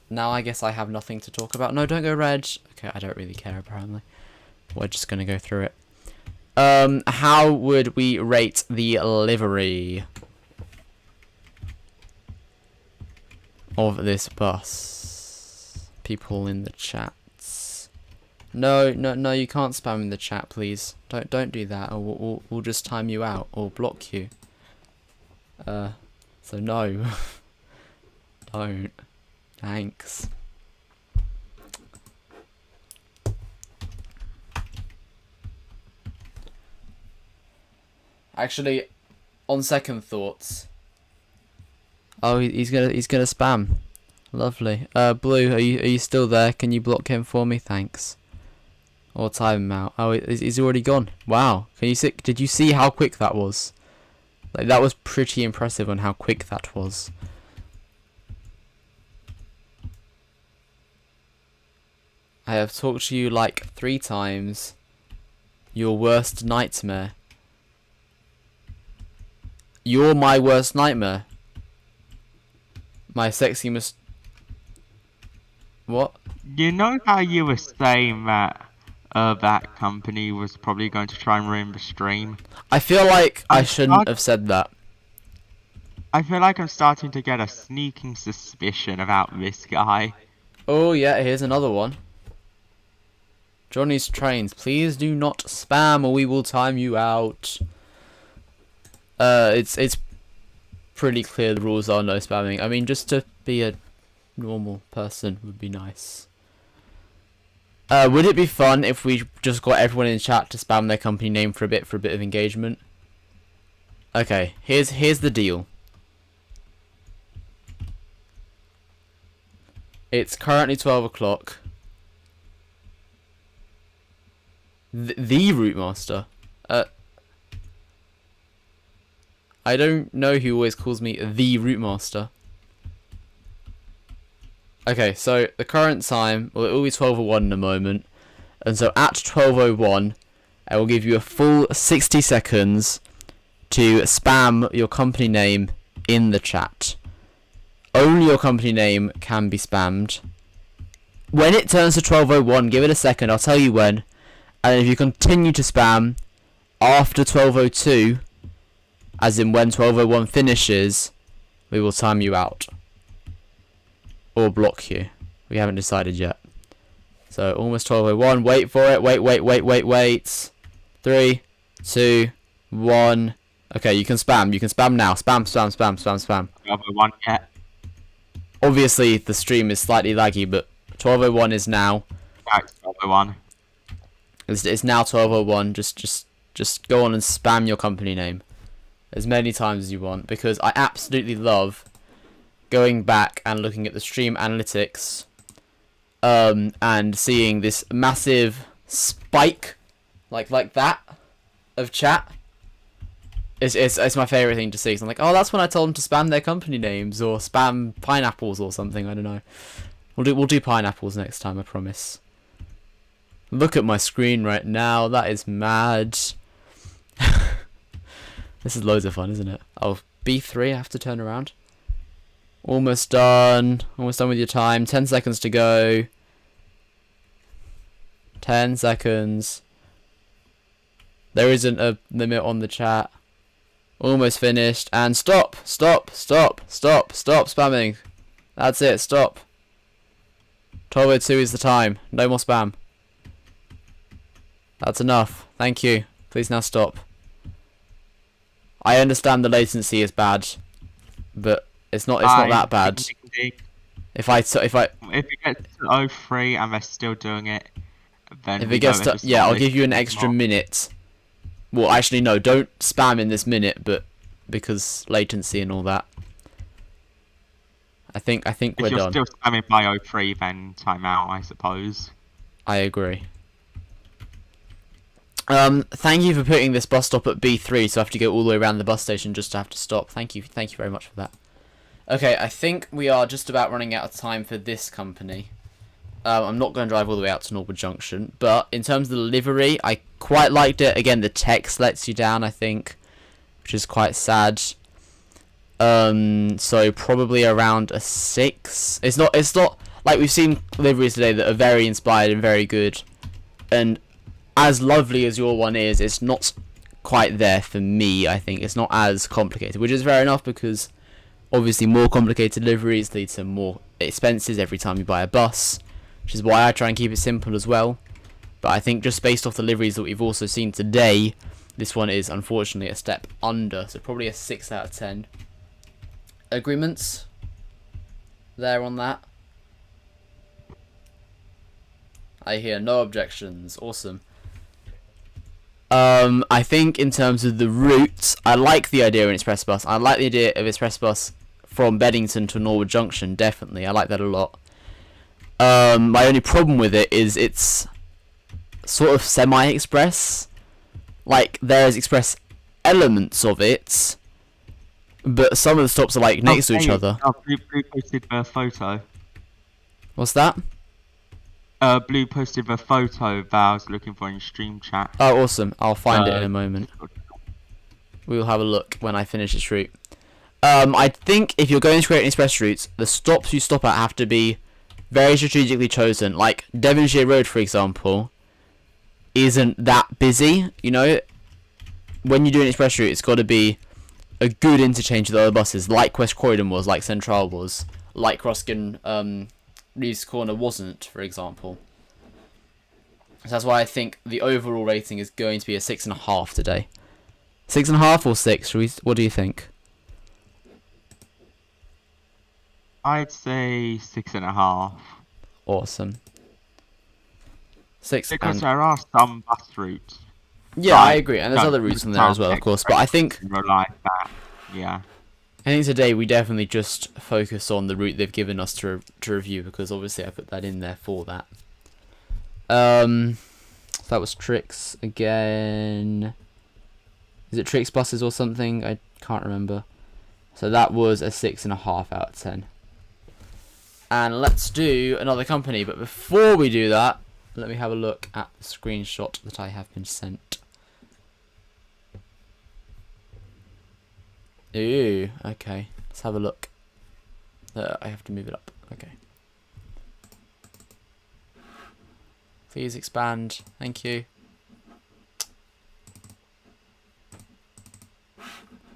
now I guess I have nothing to talk about. No, don't go red. Okay, I don't really care apparently. We're just gonna go through it. How would we rate the livery of this bus? People in the chats. No, you can't spam in the chat, please. Don't do that, or we'll just time you out or block you. So no. Don't. Thanks. Actually, on second thoughts. Oh, he's gonna spam. Lovely. Blue, are you still there? Can you block him for me? Thanks. Or time him out. Oh, he's already gone. Wow. Can you see? Did you see how quick that was? Like, that was pretty impressive on how quick that was. I have talked to you like 3 times. Your worst nightmare. You're my worst nightmare. My sexy What? You know how you were saying that that company was probably going to try and ruin the stream? I feel like I shouldn't have said that. I feel like I'm starting to get a sneaking suspicion about this guy. Oh yeah, here's another one. Johnny's Trains, please do not spam or we will time you out. It's pretty clear the rules are no spamming. I mean, just to be a normal person would be nice. Would it be fun if we just got everyone in chat to spam their company name for a bit of engagement? Okay, here's the deal. It's currently 12 o'clock. The Routemaster. I don't know who always calls me the Routemaster. Okay, so the current time, well, it will be 12:01 in a moment. And so at 12:01, I will give you a full 60 seconds to spam your company name in the chat. Only your company name can be spammed. When it turns to 12:01, give it a second, I'll tell you when. And if you continue to spam after 12:02, as in when 12:01 finishes, we will time you out. Or block you. We haven't decided yet. So almost 12:01. Wait for it. Wait. 3, 2, 1. Okay, you can spam. You can spam now. Spam. 12:01 yet. Obviously, the stream is slightly laggy, but 12:01 is now. That's 12:01. It's now 12:01. Just go on and spam your company name as many times as you want, because I absolutely love going back and looking at the stream analytics, and seeing this massive spike, like that, of chat. It's my favourite thing to see. So I'm like, oh, that's when I told them to spam their company names or spam pineapples or something. I don't know. We'll do pineapples next time, I promise. Look at my screen right now. That is mad. This is loads of fun, isn't it? Oh, B3. I have to turn around. Almost done. Almost done with your time. 10 seconds to go. 10 seconds. There isn't a limit on the chat. Almost finished. And stop spamming. That's it. Stop. 12:02 is the time. No more spam. That's enough. Thank you. Please now stop. I understand the latency is bad, but it's not that bad. If it gets to 03 and they're still doing it, then if it gets to, yeah, I'll give you an extra minute. Well, actually, no, don't spam in this minute, but because latency and all that. I think we're done. If you're still spamming by 03, then time out, I suppose. I agree. Thank you for putting this bus stop at B3, so I have to go all the way around the bus station just to have to stop. Thank you very much for that. Okay, I think we are just about running out of time for this company. I'm not going to drive all the way out to Norwood Junction, but in terms of the livery, I quite liked it. Again, the text lets you down, I think, which is quite sad. So probably around a 6. It's not like we've seen liveries today that are very inspired and very good, and as lovely as your one is, it's not quite there for me. I think it's not as complicated, which is fair enough, because obviously more complicated liveries lead to more expenses every time you buy a bus, which is why I try and keep it simple as well. But I think just based off the liveries that we've also seen today, this one is unfortunately a step under, so probably a 6 out of 10. Agreements there on that? I hear no objections. Awesome. I think in terms of the routes, I like the idea of an express bus. I like the idea of express bus from Beddington to Norwood Junction, definitely. I like that a lot. My only problem with it is it's sort of semi-express. Like, there's express elements of it, but some of the stops are like next to each other. Blue posted a photo. What's that? Blue posted a photo that I was looking for in stream chat. Oh, awesome. I'll find it in a moment. We will have a look when I finish this route. I think if you're going to create express routes, the stops you stop at have to be very strategically chosen. Like Devonshire Road, for example, isn't that busy. You know, when you do an express route, it's got to be a good interchange with other buses, like West Croydon was, like Central was, like Ruskin Reeves Corner wasn't, for example. So that's why I think the overall rating is going to be a 6.5 today. 6.5 or 6? What do you think? I'd say 6.5. Awesome. 6. Because there are some bus routes. Yeah, I agree, and there's other routes in there as well, of course. But I think yeah. I think today we definitely just focus on the route they've given us to review, because obviously I put that in there for that. That was Trix again. Is it Trix buses or something? I can't remember. So that was a 6.5 out of 10. And let's do another company, but before we do that, Let me have a look at the screenshot that I have been sent. Ooh, okay. Let's have a look. I have to move it up. Okay. Please expand. Thank you.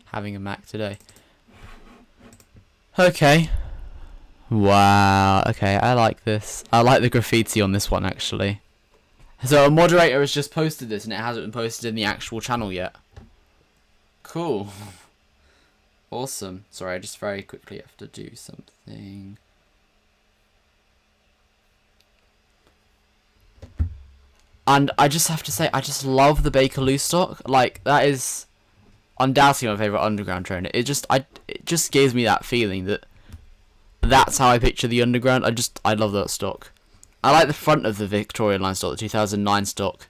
Having a Mac today. Okay. Wow. Okay, I like this. I like the graffiti on this one, actually. So a moderator has just posted this and it hasn't been posted in the actual channel yet. Cool. Awesome. Sorry, I just very quickly have to do something. And I just have to say, I just love the Bakerloo stock. Like, that is undoubtedly my favourite underground train. It just gives me that feeling that that's how I picture the underground. I love that stock. I like the front of the Victorian line stock, the 2009 stock.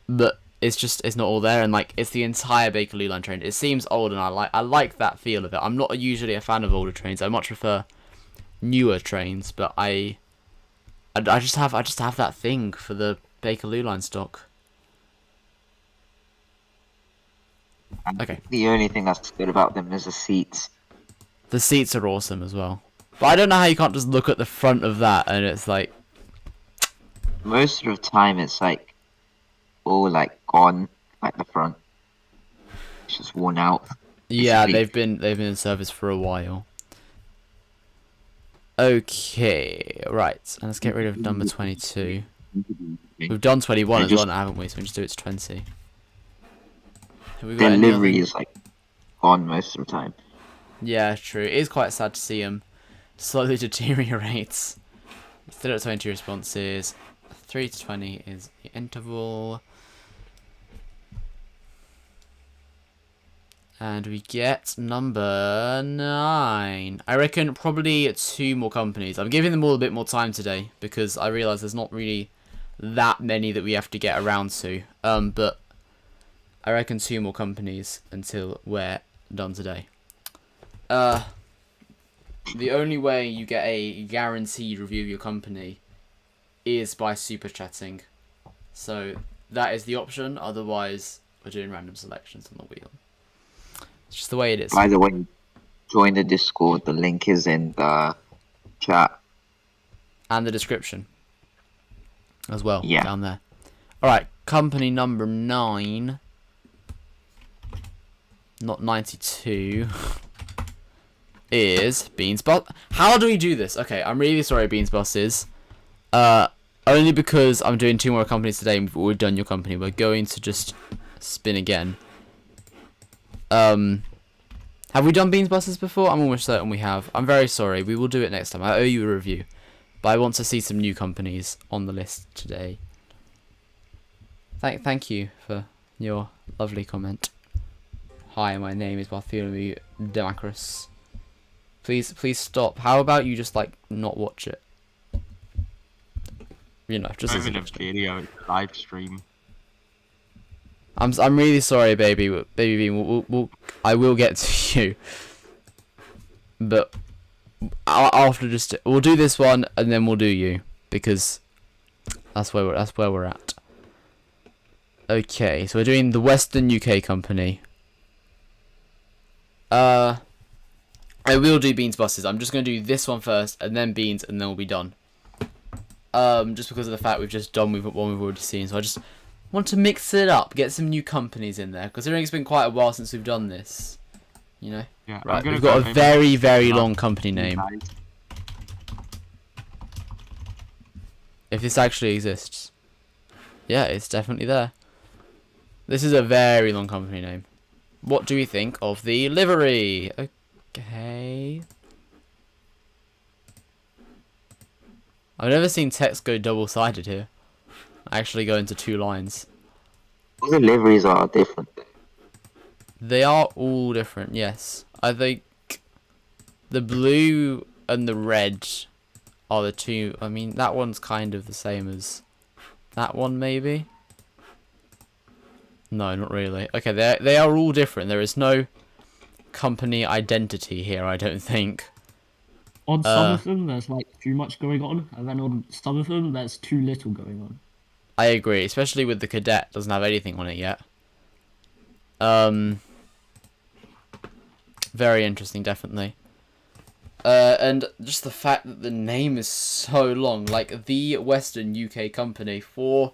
But it's not all there, and like it's the entire Bakerloo line train. It seems old, and I like that feel of it. I'm not usually a fan of older trains. I much prefer newer trains, but I just have that thing for the Bakerloo line stock. Okay. The only thing that's good about them is the seats. The seats are awesome as well. But I don't know how you can't just look at the front of that and it's like Most of the time it's like all like gone, like the front. It's just worn out. yeah, Basically. they've been in service for a while. Okay, right. And let's get rid of number 22. We've done 21 as well, haven't we? So we just do it to 20. Have we got Their any other? livery is like gone most of the time. Yeah, true. It is quite sad to see them slowly deteriorate. Still at 20 responses. 3 to 20 is the interval. And we get number 9. I reckon probably 2 more companies. I'm giving them all a bit more time today because I realise there's not really that many that we have to get around to. But I reckon 2 more companies until we're done today. The only way you get a guaranteed review of your company is by super chatting. So that is the option. Otherwise, we're doing random selections on the wheel. It's just the way it is. By the way, join the Discord. The link is in the chat. And the description as well, Yeah. down there. Alright, company number 9. Not 92. Is Beans Bus. How do we do this? Okay, I'm really sorry, Beans Buses. Only because I'm doing 2 more companies today and we've already done your company. We're going to just spin again. Have we done Beans Buses before? I'm almost certain we have. I'm very sorry. We will do it next time. I owe you a review. But I want to see some new companies on the list today. Thank you for your lovely comment. Hi, my name is Bartholomew Demacrus. Please stop. How about you just like not watch it? You know, just as I'm in a video live stream. I'm really sorry, baby Bean. I will get to you, but after we'll do this one and then we'll do you because that's where we're at. Okay, so we're doing the Western UK Company. I will do Beans Buses. I'm just going to do this one first, and then Beans, and then we'll be done. Just because of the fact we've just done with one we've already seen. So I just want to mix it up, get some new companies in there. Considering it's been quite a while since we've done this. You know? Yeah, Right, we've got a very, very long company name. If this actually exists. Yeah, it's definitely there. This is a very long company name. What do we think of the livery? Okay. I've never seen text go double-sided here. Actually go into 2 lines. All the liveries are different. They are all different, yes. I think the blue and the red are the 2. I mean, that one's kind of the same as that one, maybe? No, not really. Okay, they are all different. There is no company identity here, I don't think. On some of them, there's like too much going on, and then on some of them, there's too little going on. I agree, especially with the cadet, doesn't have anything on it yet. Very interesting, definitely. And just the fact that the name is so long, like the Western UK Company, four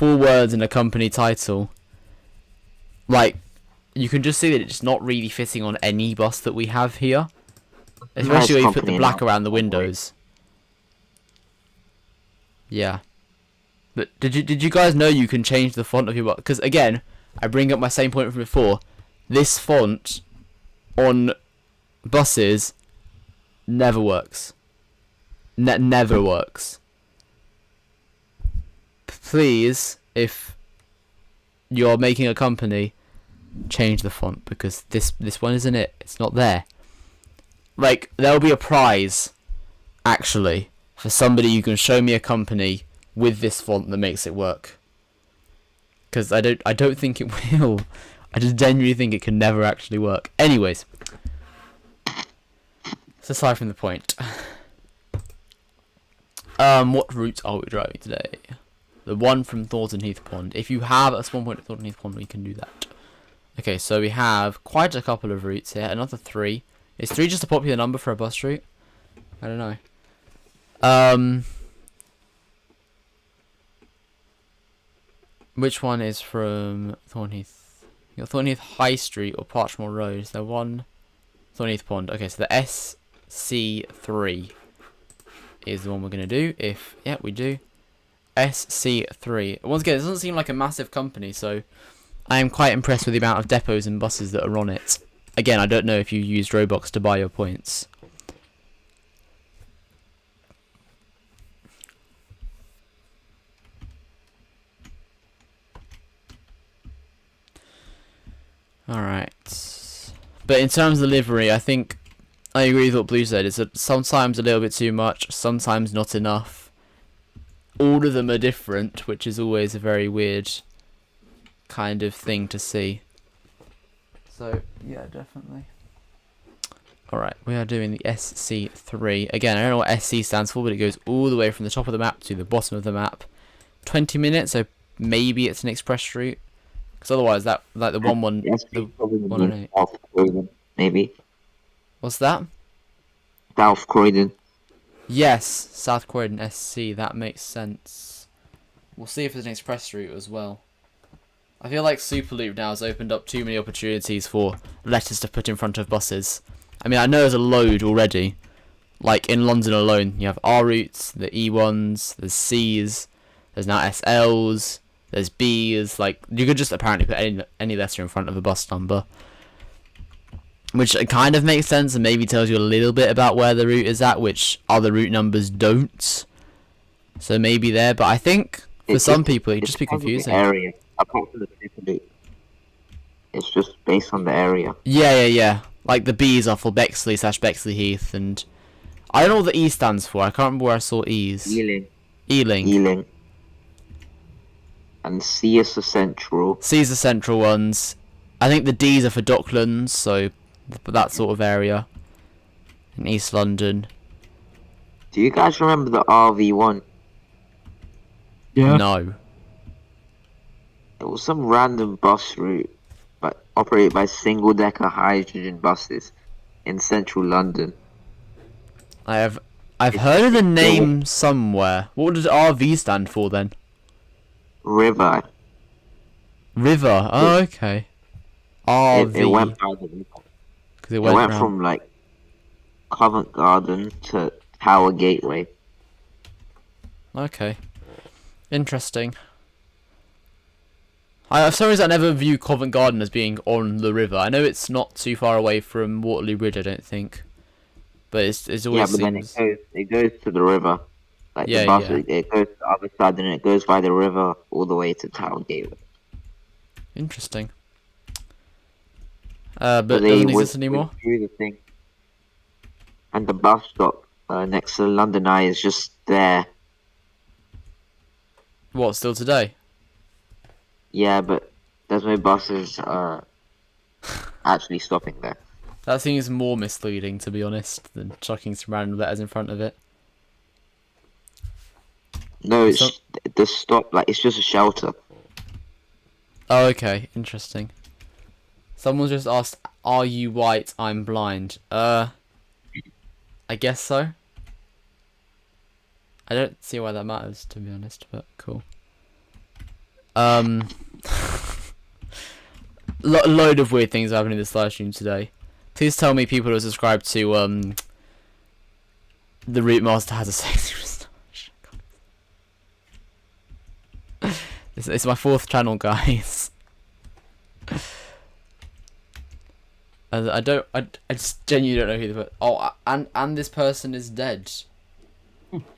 words in a company title. Like, you can just see that it's not really fitting on any bus that we have here. Especially when you put the black around the windows. Yeah. But did you guys know you can change the font of your bus? Because again, I bring up my same point from before. This font on buses never works. Never works. Please, if you're making a company, change the font, because this one isn't it. It's not there. Like, there'll be a prize, actually, for somebody who can show me a company with this font that makes it work. Because I don't think it will. I just genuinely think it can never actually work. Anyways, it's aside from the point. What route are we driving today? The one from Thornton Heath Pond. If you have a spawn point at Thornton Heath Pond, we can do that. Okay, so we have quite a couple of routes here. Another 3. Is 3 just a popular number for a bus route? I don't know. Which one is from Thornheath? You got Thornheath High Street or Parchmore Road. Is there one? Thornheath Pond. Okay, so the SC3 is the one we're going to do. Yeah, we do. SC3. Once again, it doesn't seem like a massive company, so I am quite impressed with the amount of depots and buses that are on it. Again, I don't know if you used Roblox to buy your points. Alright. But in terms of livery, I think I agree with what Blue said. It's sometimes a little bit too much, sometimes not enough. All of them are different, which is always a very weird kind of thing to see. So, yeah, definitely. Alright, we are doing the SC3. Again, I don't know what SC stands for, but it goes all the way from the top of the map to the bottom of the map. 20 minutes, so maybe it's an express route. Because otherwise, that like the one South Croydon, maybe. What's that? South Croydon. Yes, South Croydon SC. That makes sense. We'll see if there's an express route as well. I feel like Superloop now has opened up too many opportunities for letters to put in front of buses. I mean, I know there's a load already. Like in London alone, you have R routes, the E1s, there's Cs, there's now SLs. There's B's, like, you could just apparently put any letter in front of a bus number. Which kind of makes sense and maybe tells you a little bit about where the route is at, which other route numbers don't. So maybe there, but I think for some people it'd just be confusing. Area, apart from the Superloop. It's just based on the area. Yeah. Like the B's are for Bexley/Bexley Heath, and I don't know what the E stands for. I can't remember where I saw E's. Ealing. And C is the central. C's the central ones. I think the D's are for Docklands, so that sort of area. In East London. Do you guys remember the RV1? Yeah. No. It was some random bus route, but operated by single-decker hydrogen buses in central London. I've heard of the name somewhere. What does RV stand for then? River. Oh, okay. RV. It went by the river. Because it It went round. from like Covent Garden to Tower Gateway. Okay. Interesting. For some reason I never view Covent Garden as being on the river. I know it's not too far away from Waterloo Bridge, I don't think. But it's always Then it goes to the river. Like the bus, it goes to the other side, and it goes by the river all the way to Tower Gateway. Interesting. But doesn't exist anymore? Do the thing. And the bus stop next to London Eye is just there. What, still today? Yeah, but there's no buses actually stopping there. That seems more misleading, to be honest, than chucking some random letters in front of it. No, it's So- the stop. Like it's just a shelter. Oh, okay, interesting. Someone just asked, "Are you white? I'm blind." I guess so. I don't see why that matters, to be honest, but cool. Load of weird things happening in this live stream today. Please tell me people who are subscribed to the Routemaster has a sexy moustache. It's my 4th channel, guys. I just genuinely don't know who the and this person is dead.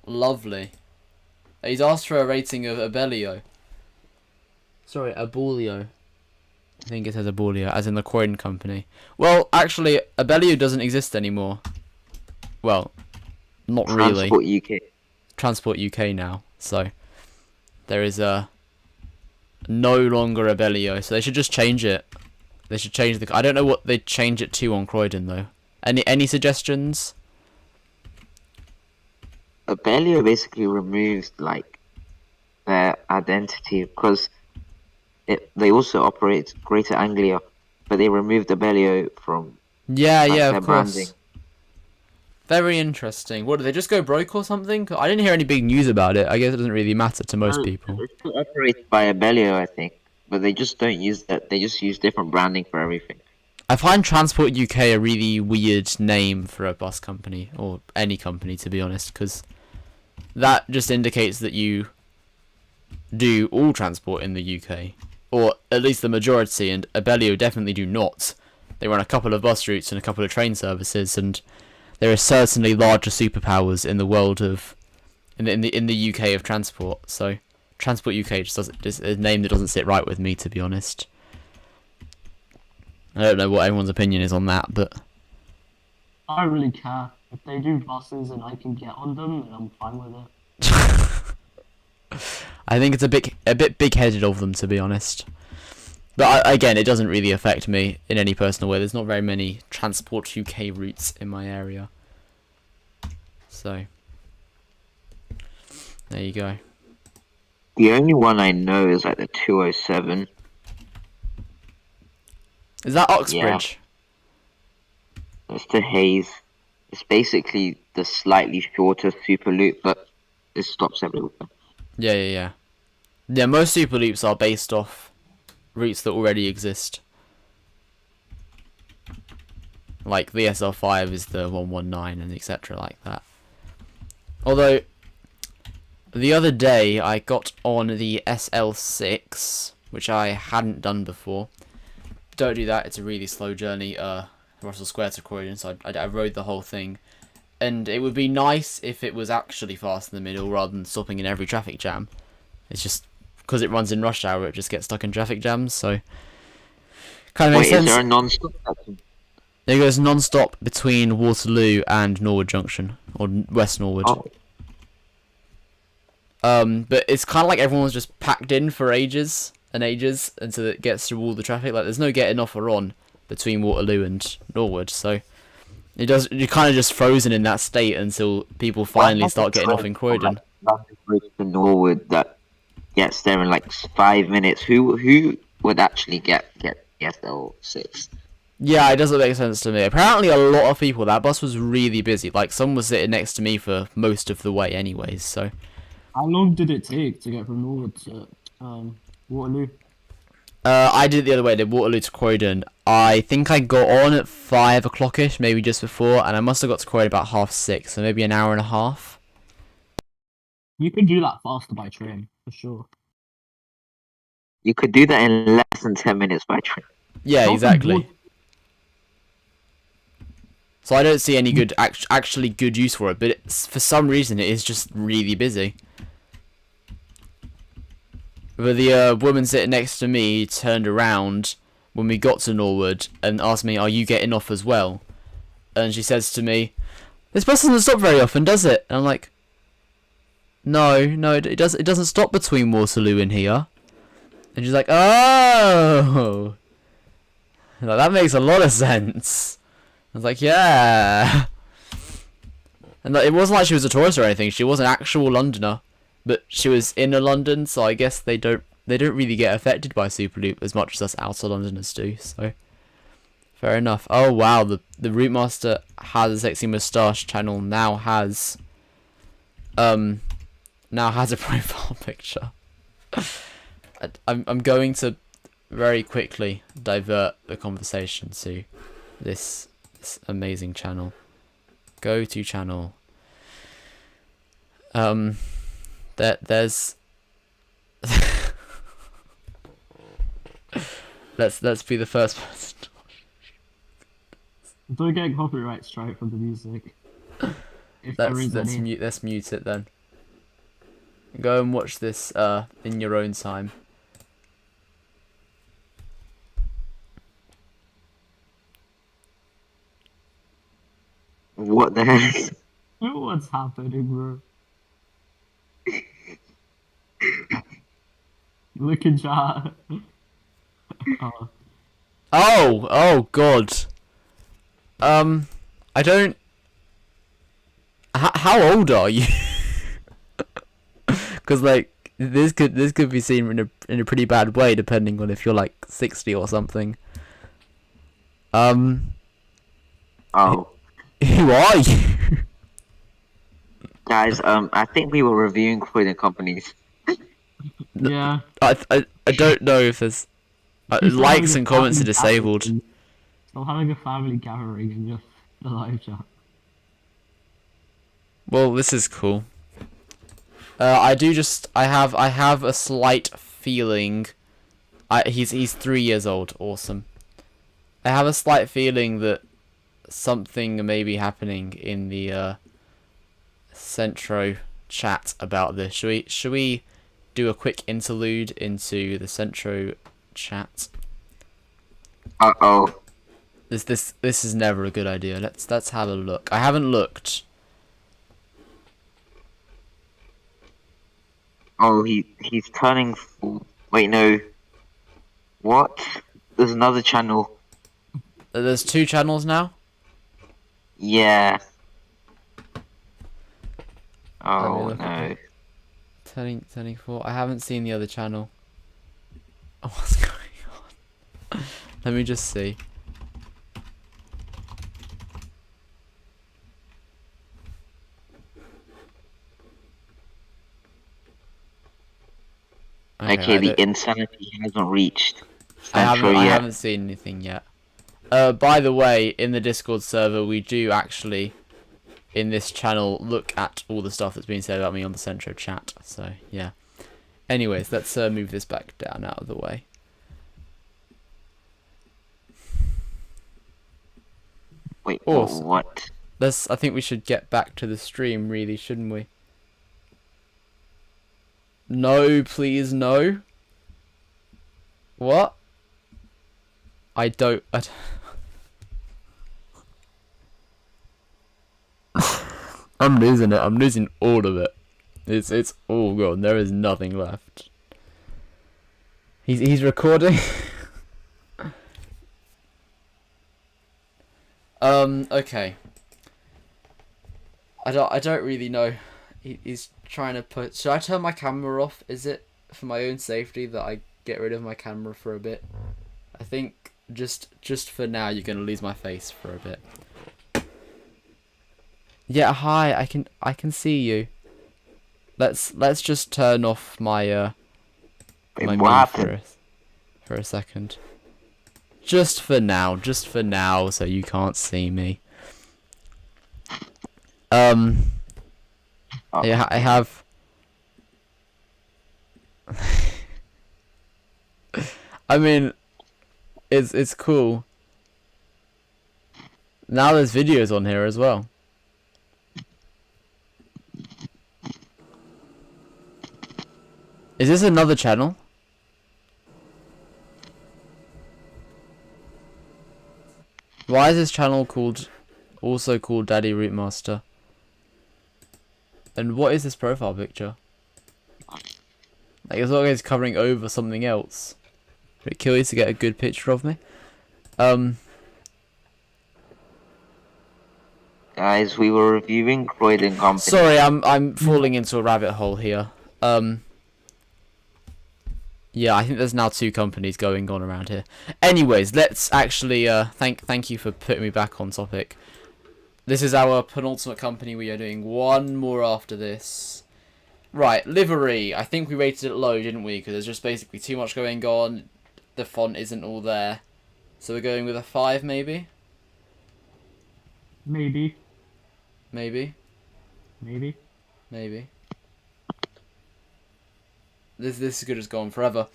Lovely. He's asked for a rating of Abellio. Sorry, Abulio. I think it says Abulio, as in the Croydon Company. Well, actually, Abellio doesn't exist anymore. Well, not really. Transport UK. Transport UK now. So there is no longer Abellio. So they should just change it. They should change the. I don't know what they'd change it to on Croydon though. Any suggestions? Abellio basically removes like their identity because they also operate Greater Anglia, but they removed Abellio from Yeah, like, yeah, their of course. branding. Very interesting. What, did they just go broke or something? I didn't hear any big news about it. I guess it doesn't really matter to most people. They still operate by Abellio, I think, but they just don't use that. They just use different branding for everything. I find Transport UK a really weird name for a bus company, or any company to be honest, because that just indicates that you do all transport in the UK, or at least the majority, and Abellio definitely do not. They run a couple of bus routes and a couple of train services, and there are certainly larger superpowers in the world of in the UK of transport. So Transport UK just a name that doesn't sit right with me, to be honest. I don't know what everyone's opinion is on that, but I don't really care. If they do buses and I can get on them, then I'm fine with it. I think it's a bit big-headed of them, to be honest. But again, it doesn't really affect me in any personal way. There's not very many Transport UK routes in my area. So, there you go. The only one I know is like the 207. Is that Oxbridge? It's the Hayes. It's basically the slightly shorter super loop, but it stops everywhere. Yeah. Yeah, most super loops are based off routes that already exist. Like the SL5 is the 119 and etc. like that. Although the other day I got on the SL6, which I hadn't done before. Don't do that, it's a really slow journey, Russell Square to Croydon, so I rode the whole thing. And it would be nice if it was actually fast in the middle rather than stopping in every traffic jam. It's just, because it runs in rush hour, it just gets stuck in traffic jams, so kind of makes sense. Is there a non-stop section? It goes non-stop between Waterloo and Norwood Junction, or West Norwood. Oh. But it's kind of like everyone's just packed in for ages, and so it gets through all the traffic. Like there's no getting off or on between Waterloo and Norwood, so you're kind of just frozen in that state until people finally start getting off in Croydon. London Bridge to Norwood that gets there in like 5 minutes. Who would actually get SL6? Yeah, it doesn't make sense to me. Apparently a lot of people, that bus was really busy. Like someone was sitting next to me for most of the way anyways, so. How long did it take to get from Norwood to Waterloo? I did it the other way, I did Waterloo to Croydon. I think I got on at 5 o'clock-ish, maybe just before, and I must have got to Croydon about 6:30, so maybe an hour and a half. You can do that faster by train, for sure. You could do that in less than 10 minutes by train. Yeah, Not exactly. Waterloo. So I don't see any good, actually good use for it, but for some reason it is just really busy. But the woman sitting next to me turned around when we got to Norwood and asked me, "Are you getting off as well?" And she says to me, "This bus doesn't stop very often, does it?" And I'm like, No, it doesn't stop between Waterloo and here." And she's like, "Oh, like, that makes a lot of sense." was like, yeah. And like, it wasn't like she was a tourist or anything. She was an actual Londoner, but she was in London, so I guess they don't really get affected by Superloop as much as us outer Londoners do. So fair enough. Oh wow, the Routemaster has a sexy moustache channel now has a profile picture. I'm going to very quickly divert the conversation to this amazing channel. Go to channel. There's let's be the first person. Don't get copyright strike from the music. If there is any. Let's mute it then. Go and watch this in your own time. What the heck? What's happening, bro? Look at that. Oh god. I don't. How old are you? Because like this could be seen in a pretty bad way depending on if you're like 60 or something. Oh. Who are you? Guys, I think we were reviewing Croydon companies. Yeah. I don't know if there's likes and comments are disabled. Still having a family gathering in just the live chat. Well, this is cool. I have a slight feeling. He's 3 years old. Awesome. I have a slight feeling that something may be happening in the Centro chat about this. Should we do a quick interlude into the Centro chat? Uh-oh. This is never a good idea. Let's have a look. I haven't looked. Oh, he's turning. Wait, no. What? There's another channel. There's 2 channels now? Yeah. Let me Oh look no. Turning 4. I haven't seen the other channel. Oh, what's going on? Let me just see. Okay, the insanity hasn't reached I Central yet. haven't seen anything yet. By the way, in the Discord server, we do actually, in this channel, look at all the stuff that's been said about me on the Centro chat. So, yeah. Anyways, let's move this back down out of the way. Wait, Awesome. what? I think we should get back to the stream, really, shouldn't we? No, please, no. What? I don't. I'm losing it. I'm losing all of it. It's all gone. There is nothing left. He's recording. Okay. I don't really know. He's trying to put. Should I turn my camera off? Is it for my own safety that I get rid of my camera for a bit? I think just for now you're gonna lose my face for a bit. Yeah, hi. I can see you. Let's just turn off my my mute for a second. Just for now, so you can't see me. Yeah, I have. I mean, it's cool. Now there's videos on here as well. Is this another channel? Why is this channel also called Daddy Routemaster? And what is this profile picture? Like, it's always covering over something else. Pretty curious to get a good picture of me. guys, we were reviewing Croydon Company. Sorry, I'm falling into a rabbit hole here. Yeah, I think there's now 2 companies going on around here. Anyways, let's actually thank you for putting me back on topic. This is our penultimate company. We are doing one more after this. Right, livery. I think we rated it low, didn't we? Because there's just basically too much going on. The font isn't all there. So we're going with a 5, maybe? Maybe. Maybe? Maybe. Maybe. This could just go on forever.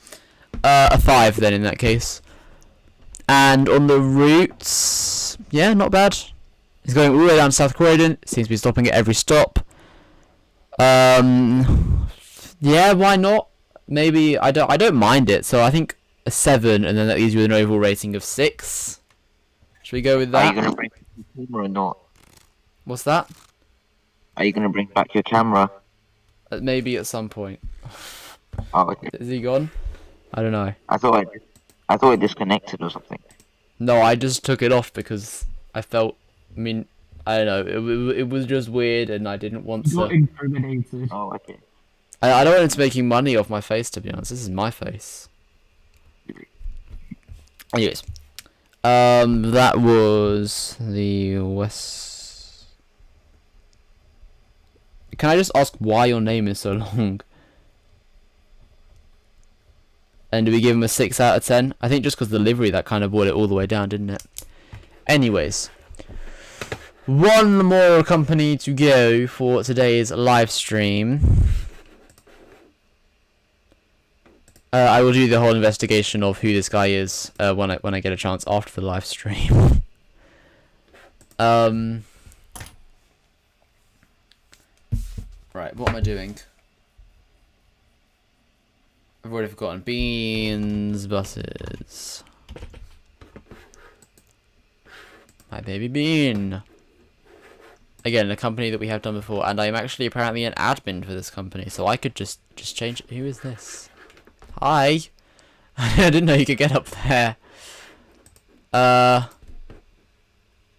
A 5 then in that case. And on the routes, yeah, not bad. It's going all the way down to South Croydon. It seems to be stopping at every stop. Yeah, why not? Maybe I don't mind it. So I think a 7, and then that leaves you with an overall rating of 6. Should we go with Are that? you gonna bring back your camera or not? What's that? Are you gonna bring back your camera? Maybe at some point. Oh, okay. Is he gone? I don't know. I thought it disconnected or something. No, I just took it off because I felt. I mean, I don't know. It was just weird, and I didn't want Got to. incriminated. Oh, okay. I don't want it to making money off my face. To be honest, this is my face. Anyways, that was the West. Can I just ask why your name is so long? And do we give him a 6 out of 10? I think just because the livery, that kind of brought it all the way down, didn't it? Anyways. One more company to go for today's live stream. I will do the whole investigation of who this guy is when I get a chance after the live stream. Right, what am I doing? I've already forgotten. Beans, buses. My baby Bean. Again, a company that we have done before, and I'm actually apparently an admin for this company, so I could just change it. Who is this? Hi. I didn't know you could get up there.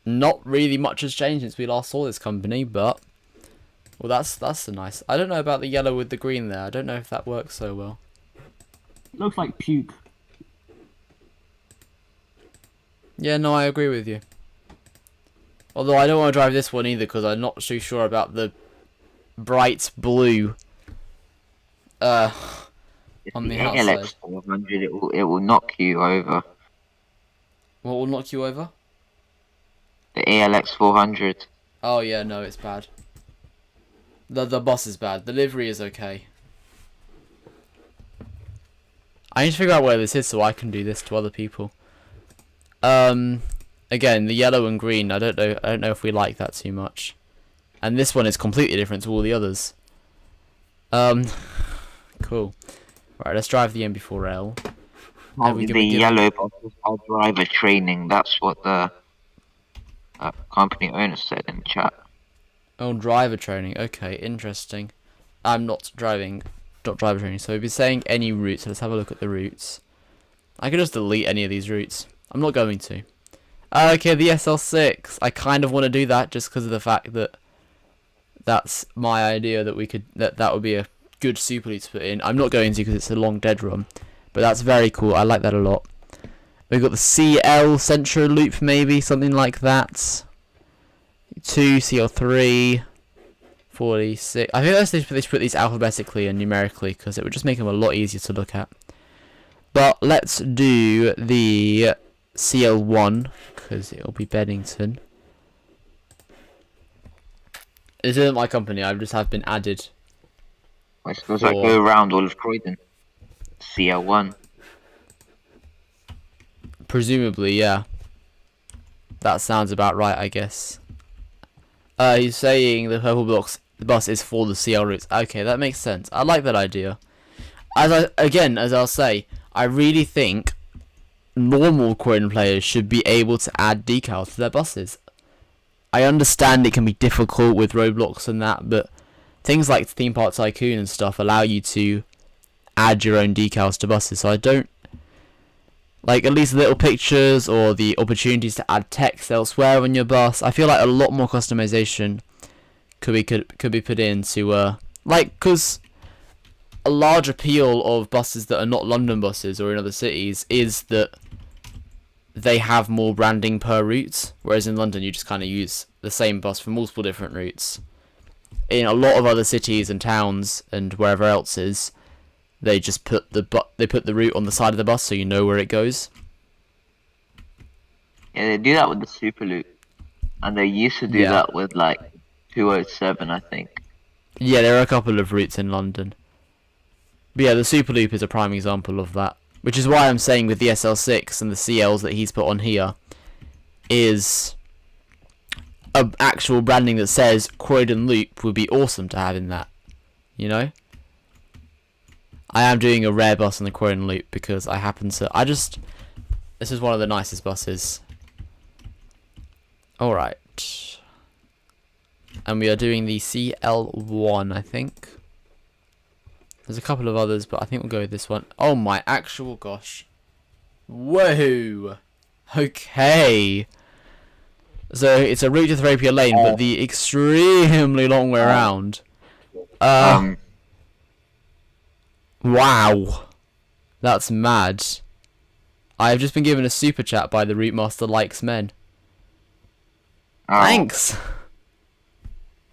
Not really much has changed since we last saw this company, but well, that's a nice. I don't know about the yellow with the green there. I don't know if that works so well. Looks like puke. Yeah, no, I agree with you. Although I don't want to drive this one either because I'm not too sure about the bright blue on the outside. ALX 400, it will knock you over. What will knock you over? The ALX 400. Oh yeah, no, it's bad. The bus is bad. The livery is okay. I need to figure out where this is so I can do this to other people. Again, the yellow and green, I don't know if we like that too much. And this one is completely different to all the others. Cool. Right, let's drive the MB4L. The yellow buses are driver training. That's what the company owner said in the chat. Oh, driver training. Okay, interesting. I'm not driving, not driver training. So we'll be saying any routes. So let's have a look at the routes. I could just delete any of these routes. I'm not going to. Okay, the SL6. I kind of want to do that just because of the fact that that's my idea that we could that would be a good super loop to put in. I'm not going to because it's a long dead run, but that's very cool. I like that a lot. We've got the CL Centro loop, maybe something like that. 2 CL3 46. I think they should put these alphabetically and numerically because it would just make them a lot easier to look at. But let's do the CL1 because it'll be Beddington. This isn't my company. I just have been added. Which does that go around all of Croydon? CL1. Presumably, yeah. That sounds about right, I guess. He's saying the purple bus is for the CL routes. Okay, that makes sense. I like that idea. As I'll say, I really think normal Croydon players should be able to add decals to their buses. I understand it can be difficult with Roblox and that, but things like Theme Park Tycoon and stuff allow you to add your own decals to buses. So I don't Like at least little pictures or the opportunities to add text elsewhere on your bus. I feel like a lot more customization could be put into because a large appeal of buses that are not London buses or in other cities is that they have more branding per route, whereas in London you just kind of use the same bus for multiple different routes. In a lot of other cities and towns and wherever else is, they just put the route on the side of the bus so you know where it goes. Yeah, they do that with the Superloop, and they used to do Yeah. that with like 207, I think. Yeah, there are a couple of routes in London. But yeah, the Superloop is a prime example of that. Which is why I'm saying with the SL6 and the CLs that he's put on here is a actual branding that says Croydon Loop would be awesome to have in that. You know? I am doing a rare bus on the Croydon Loop because I happen to... This is one of the nicest buses. Alright. And we are doing the CL1, I think. There's a couple of others, but I think we'll go with this one. Oh my actual gosh. Whoa! Okay. So it's a route to Therapia Lane, but the extremely long way around. Wow. That's mad. I've just been given a super chat by the Routemaster Likes Men. Thanks!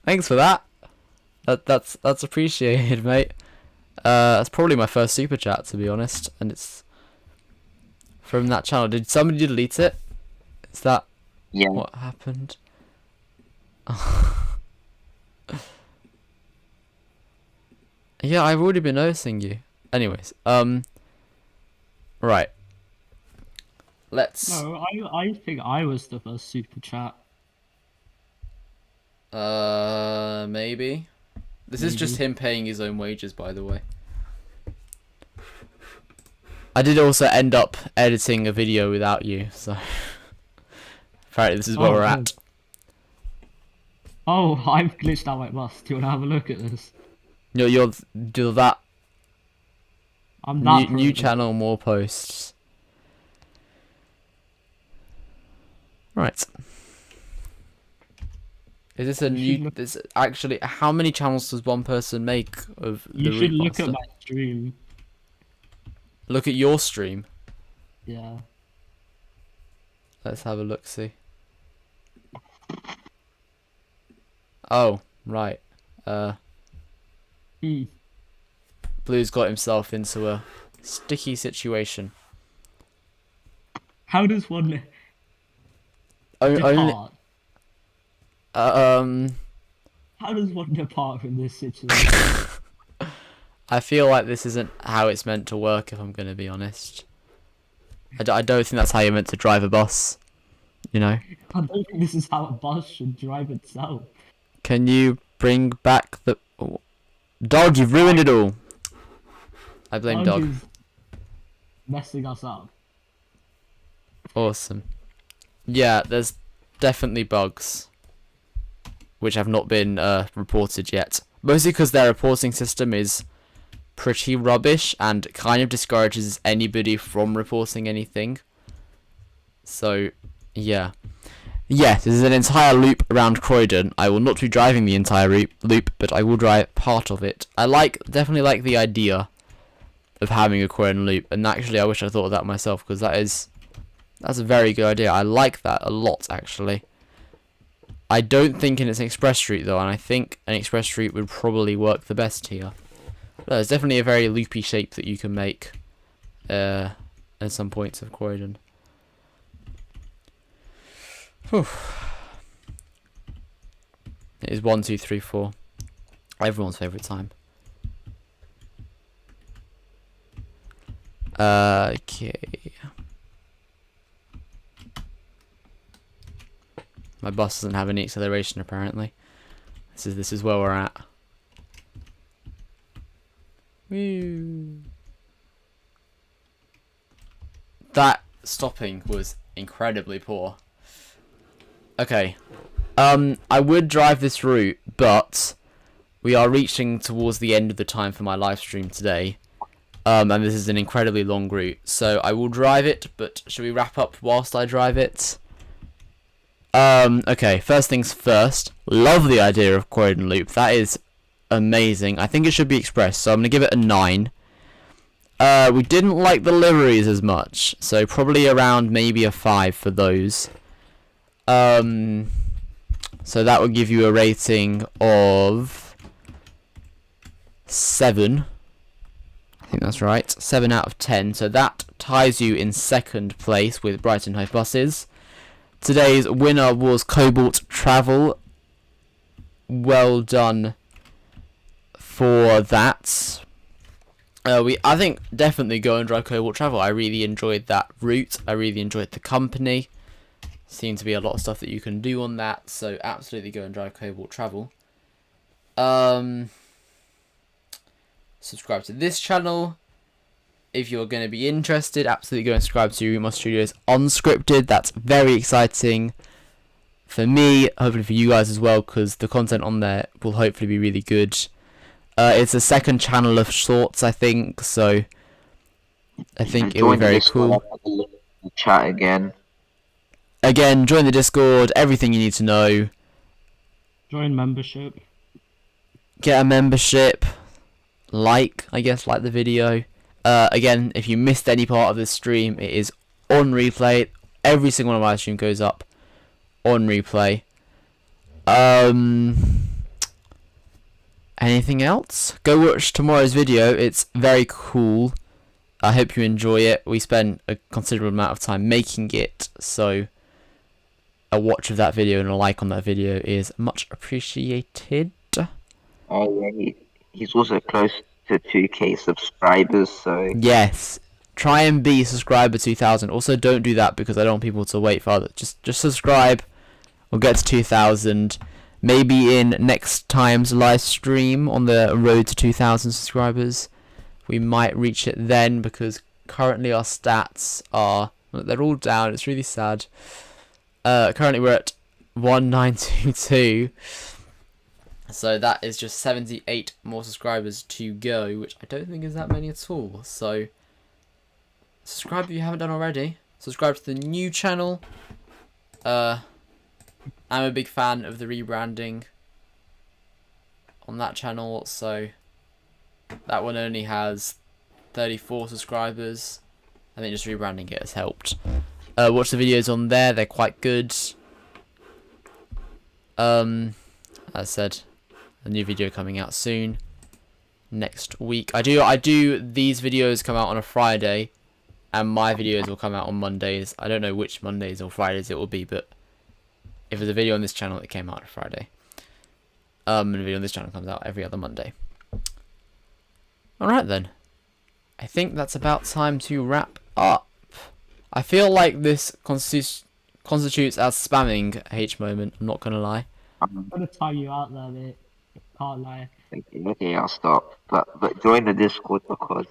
Thanks for that. That's appreciated, mate. That's probably my first super chat, to be honest, and it's from that channel. Did somebody delete it? Is that what happened? Yeah, I've already been noticing you. Anyways, right. Let's. No, I think I was the first super chat. Maybe. This is just him paying his own wages, by the way. I did also end up editing a video without you, so apparently this is where we're at. Oh, I've glitched out my bus. Do you want to have a look at this? You're that I'm that new channel, more posts. Right. Is this a new? This actually, how many channels does one person make of the You should look at Routemaster? my stream. Look at your stream. Yeah. Let's have a look. See. Oh, right. Blue's got himself into a sticky situation. How does one Only, depart? um, How does one depart from this situation? I feel like this isn't how it's meant to work, if I'm going to be honest. I don't think that's how you're meant to drive a bus, you know? I don't think this is how a bus should drive itself. Can you bring back the... Oh. Dog, you've ruined it all! I blame Dog. is messing us up. Awesome. Yeah, there's definitely bugs, which have not been reported yet. Mostly because their reporting system is pretty rubbish and kind of discourages anybody from reporting anything. So, yeah. Yes, this is an entire loop around Croydon. I will not be driving the entire loop, but I will drive part of it. I definitely like the idea of having a Croydon loop, and actually I wish I thought of that myself, because that's a very good idea. I like that a lot, actually. I don't think in its express route though, and I think an express route would probably work the best here. There's definitely a very loopy shape that you can make at some points of Croydon. Whew. It is 1, 2, 3, 4. Everyone's favourite time. Okay. My bus doesn't have any acceleration apparently. This is where we're at. Woo. That stopping was incredibly poor. Okay. I would drive this route, but we are reaching towards the end of the time for my live stream today. And this is an incredibly long route, so I will drive it, but should we wrap up whilst I drive it? Okay, first things first, love the idea of Croydon Loop, that is amazing. I think it should be express, so I'm going to give it a 9. We didn't like the liveries as much, so probably around maybe a 5 for those. So that would give you a rating of 7. I think that's right. 7 out of 10. So that ties you in second place with Brighton and Hove buses. Today's winner was Cobalt Travel. Well done for that. I think definitely go and drive Cobalt Travel. I really enjoyed that route. I really enjoyed the company. Seemed to be a lot of stuff that you can do on that. So absolutely go and drive Cobalt Travel. Subscribe to this channel if you're going to be interested. Absolutely go and subscribe to Routemaster Studios Unscripted. That's very exciting for me, hopefully for you guys as well, because the content on there will hopefully be really good. It's a second channel of sorts, I think, so I think it will be very cool. Chat again. Again, join the Discord, everything you need to know. Join membership. Get a membership. Like the video. Again, if you missed any part of this stream, it is on replay. Every single one of my stream goes up on replay. Anything else? Go watch tomorrow's video. It's very cool. I hope you enjoy it. We spent a considerable amount of time making it, so a watch of that video and a like on that video is much appreciated. Oh yeah, he's also close to 2k subscribers, so yes, try and be subscriber 2000. Also, don't do that because I don't want people to wait for other. Just subscribe. We'll get to 2000. Maybe in next time's live stream on the road to 2000 subscribers, we might reach it then, because currently our stats are, they're all down. It's really sad. Currently we're at 1922. So that is just 78 more subscribers to go, which I don't think is that many at all. So subscribe if you haven't done already. Subscribe to the new channel. I'm a big fan of the rebranding on that channel, so that one only has 34 subscribers. I think just rebranding it has helped. Watch the videos on there, they're quite good. As I said, a new video coming out soon next week. I do these videos come out on a Friday, and my videos will come out on Mondays. I don't know which Mondays or Fridays it will be, but if there's a video on this channel, it came out on a Friday. And a video on this channel comes out every other Monday. Alright then. I think that's about time to wrap up. I feel like this constitutes as spamming H moment, I'm not gonna lie. I'm gonna time you out there, mate. Can't lie. Okay, I'll stop. But join the Discord because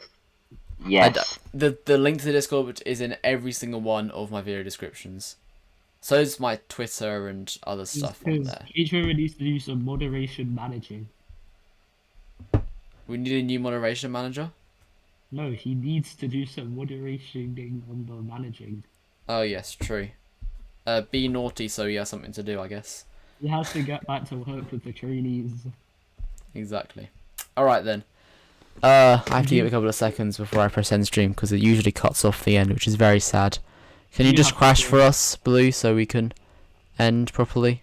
yes. The link to the Discord is in every single one of my video descriptions. So is my Twitter and other stuff on there. H-Moment needs to do some moderation managing. We need a new moderation manager? No, he needs to do some moderation on the managing. Oh yes, true. Be naughty so he has something to do, I guess. He has to get back to work with the trainees. Exactly. Alright then. I have to give it a couple of seconds before I press end stream because it usually cuts off the end, which is very sad. Can you just crash for us, Blue, so we can end properly?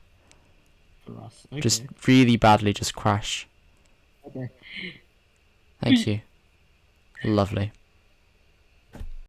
For us. Okay. Just really badly, just crash. Okay. Thank you. Lovely.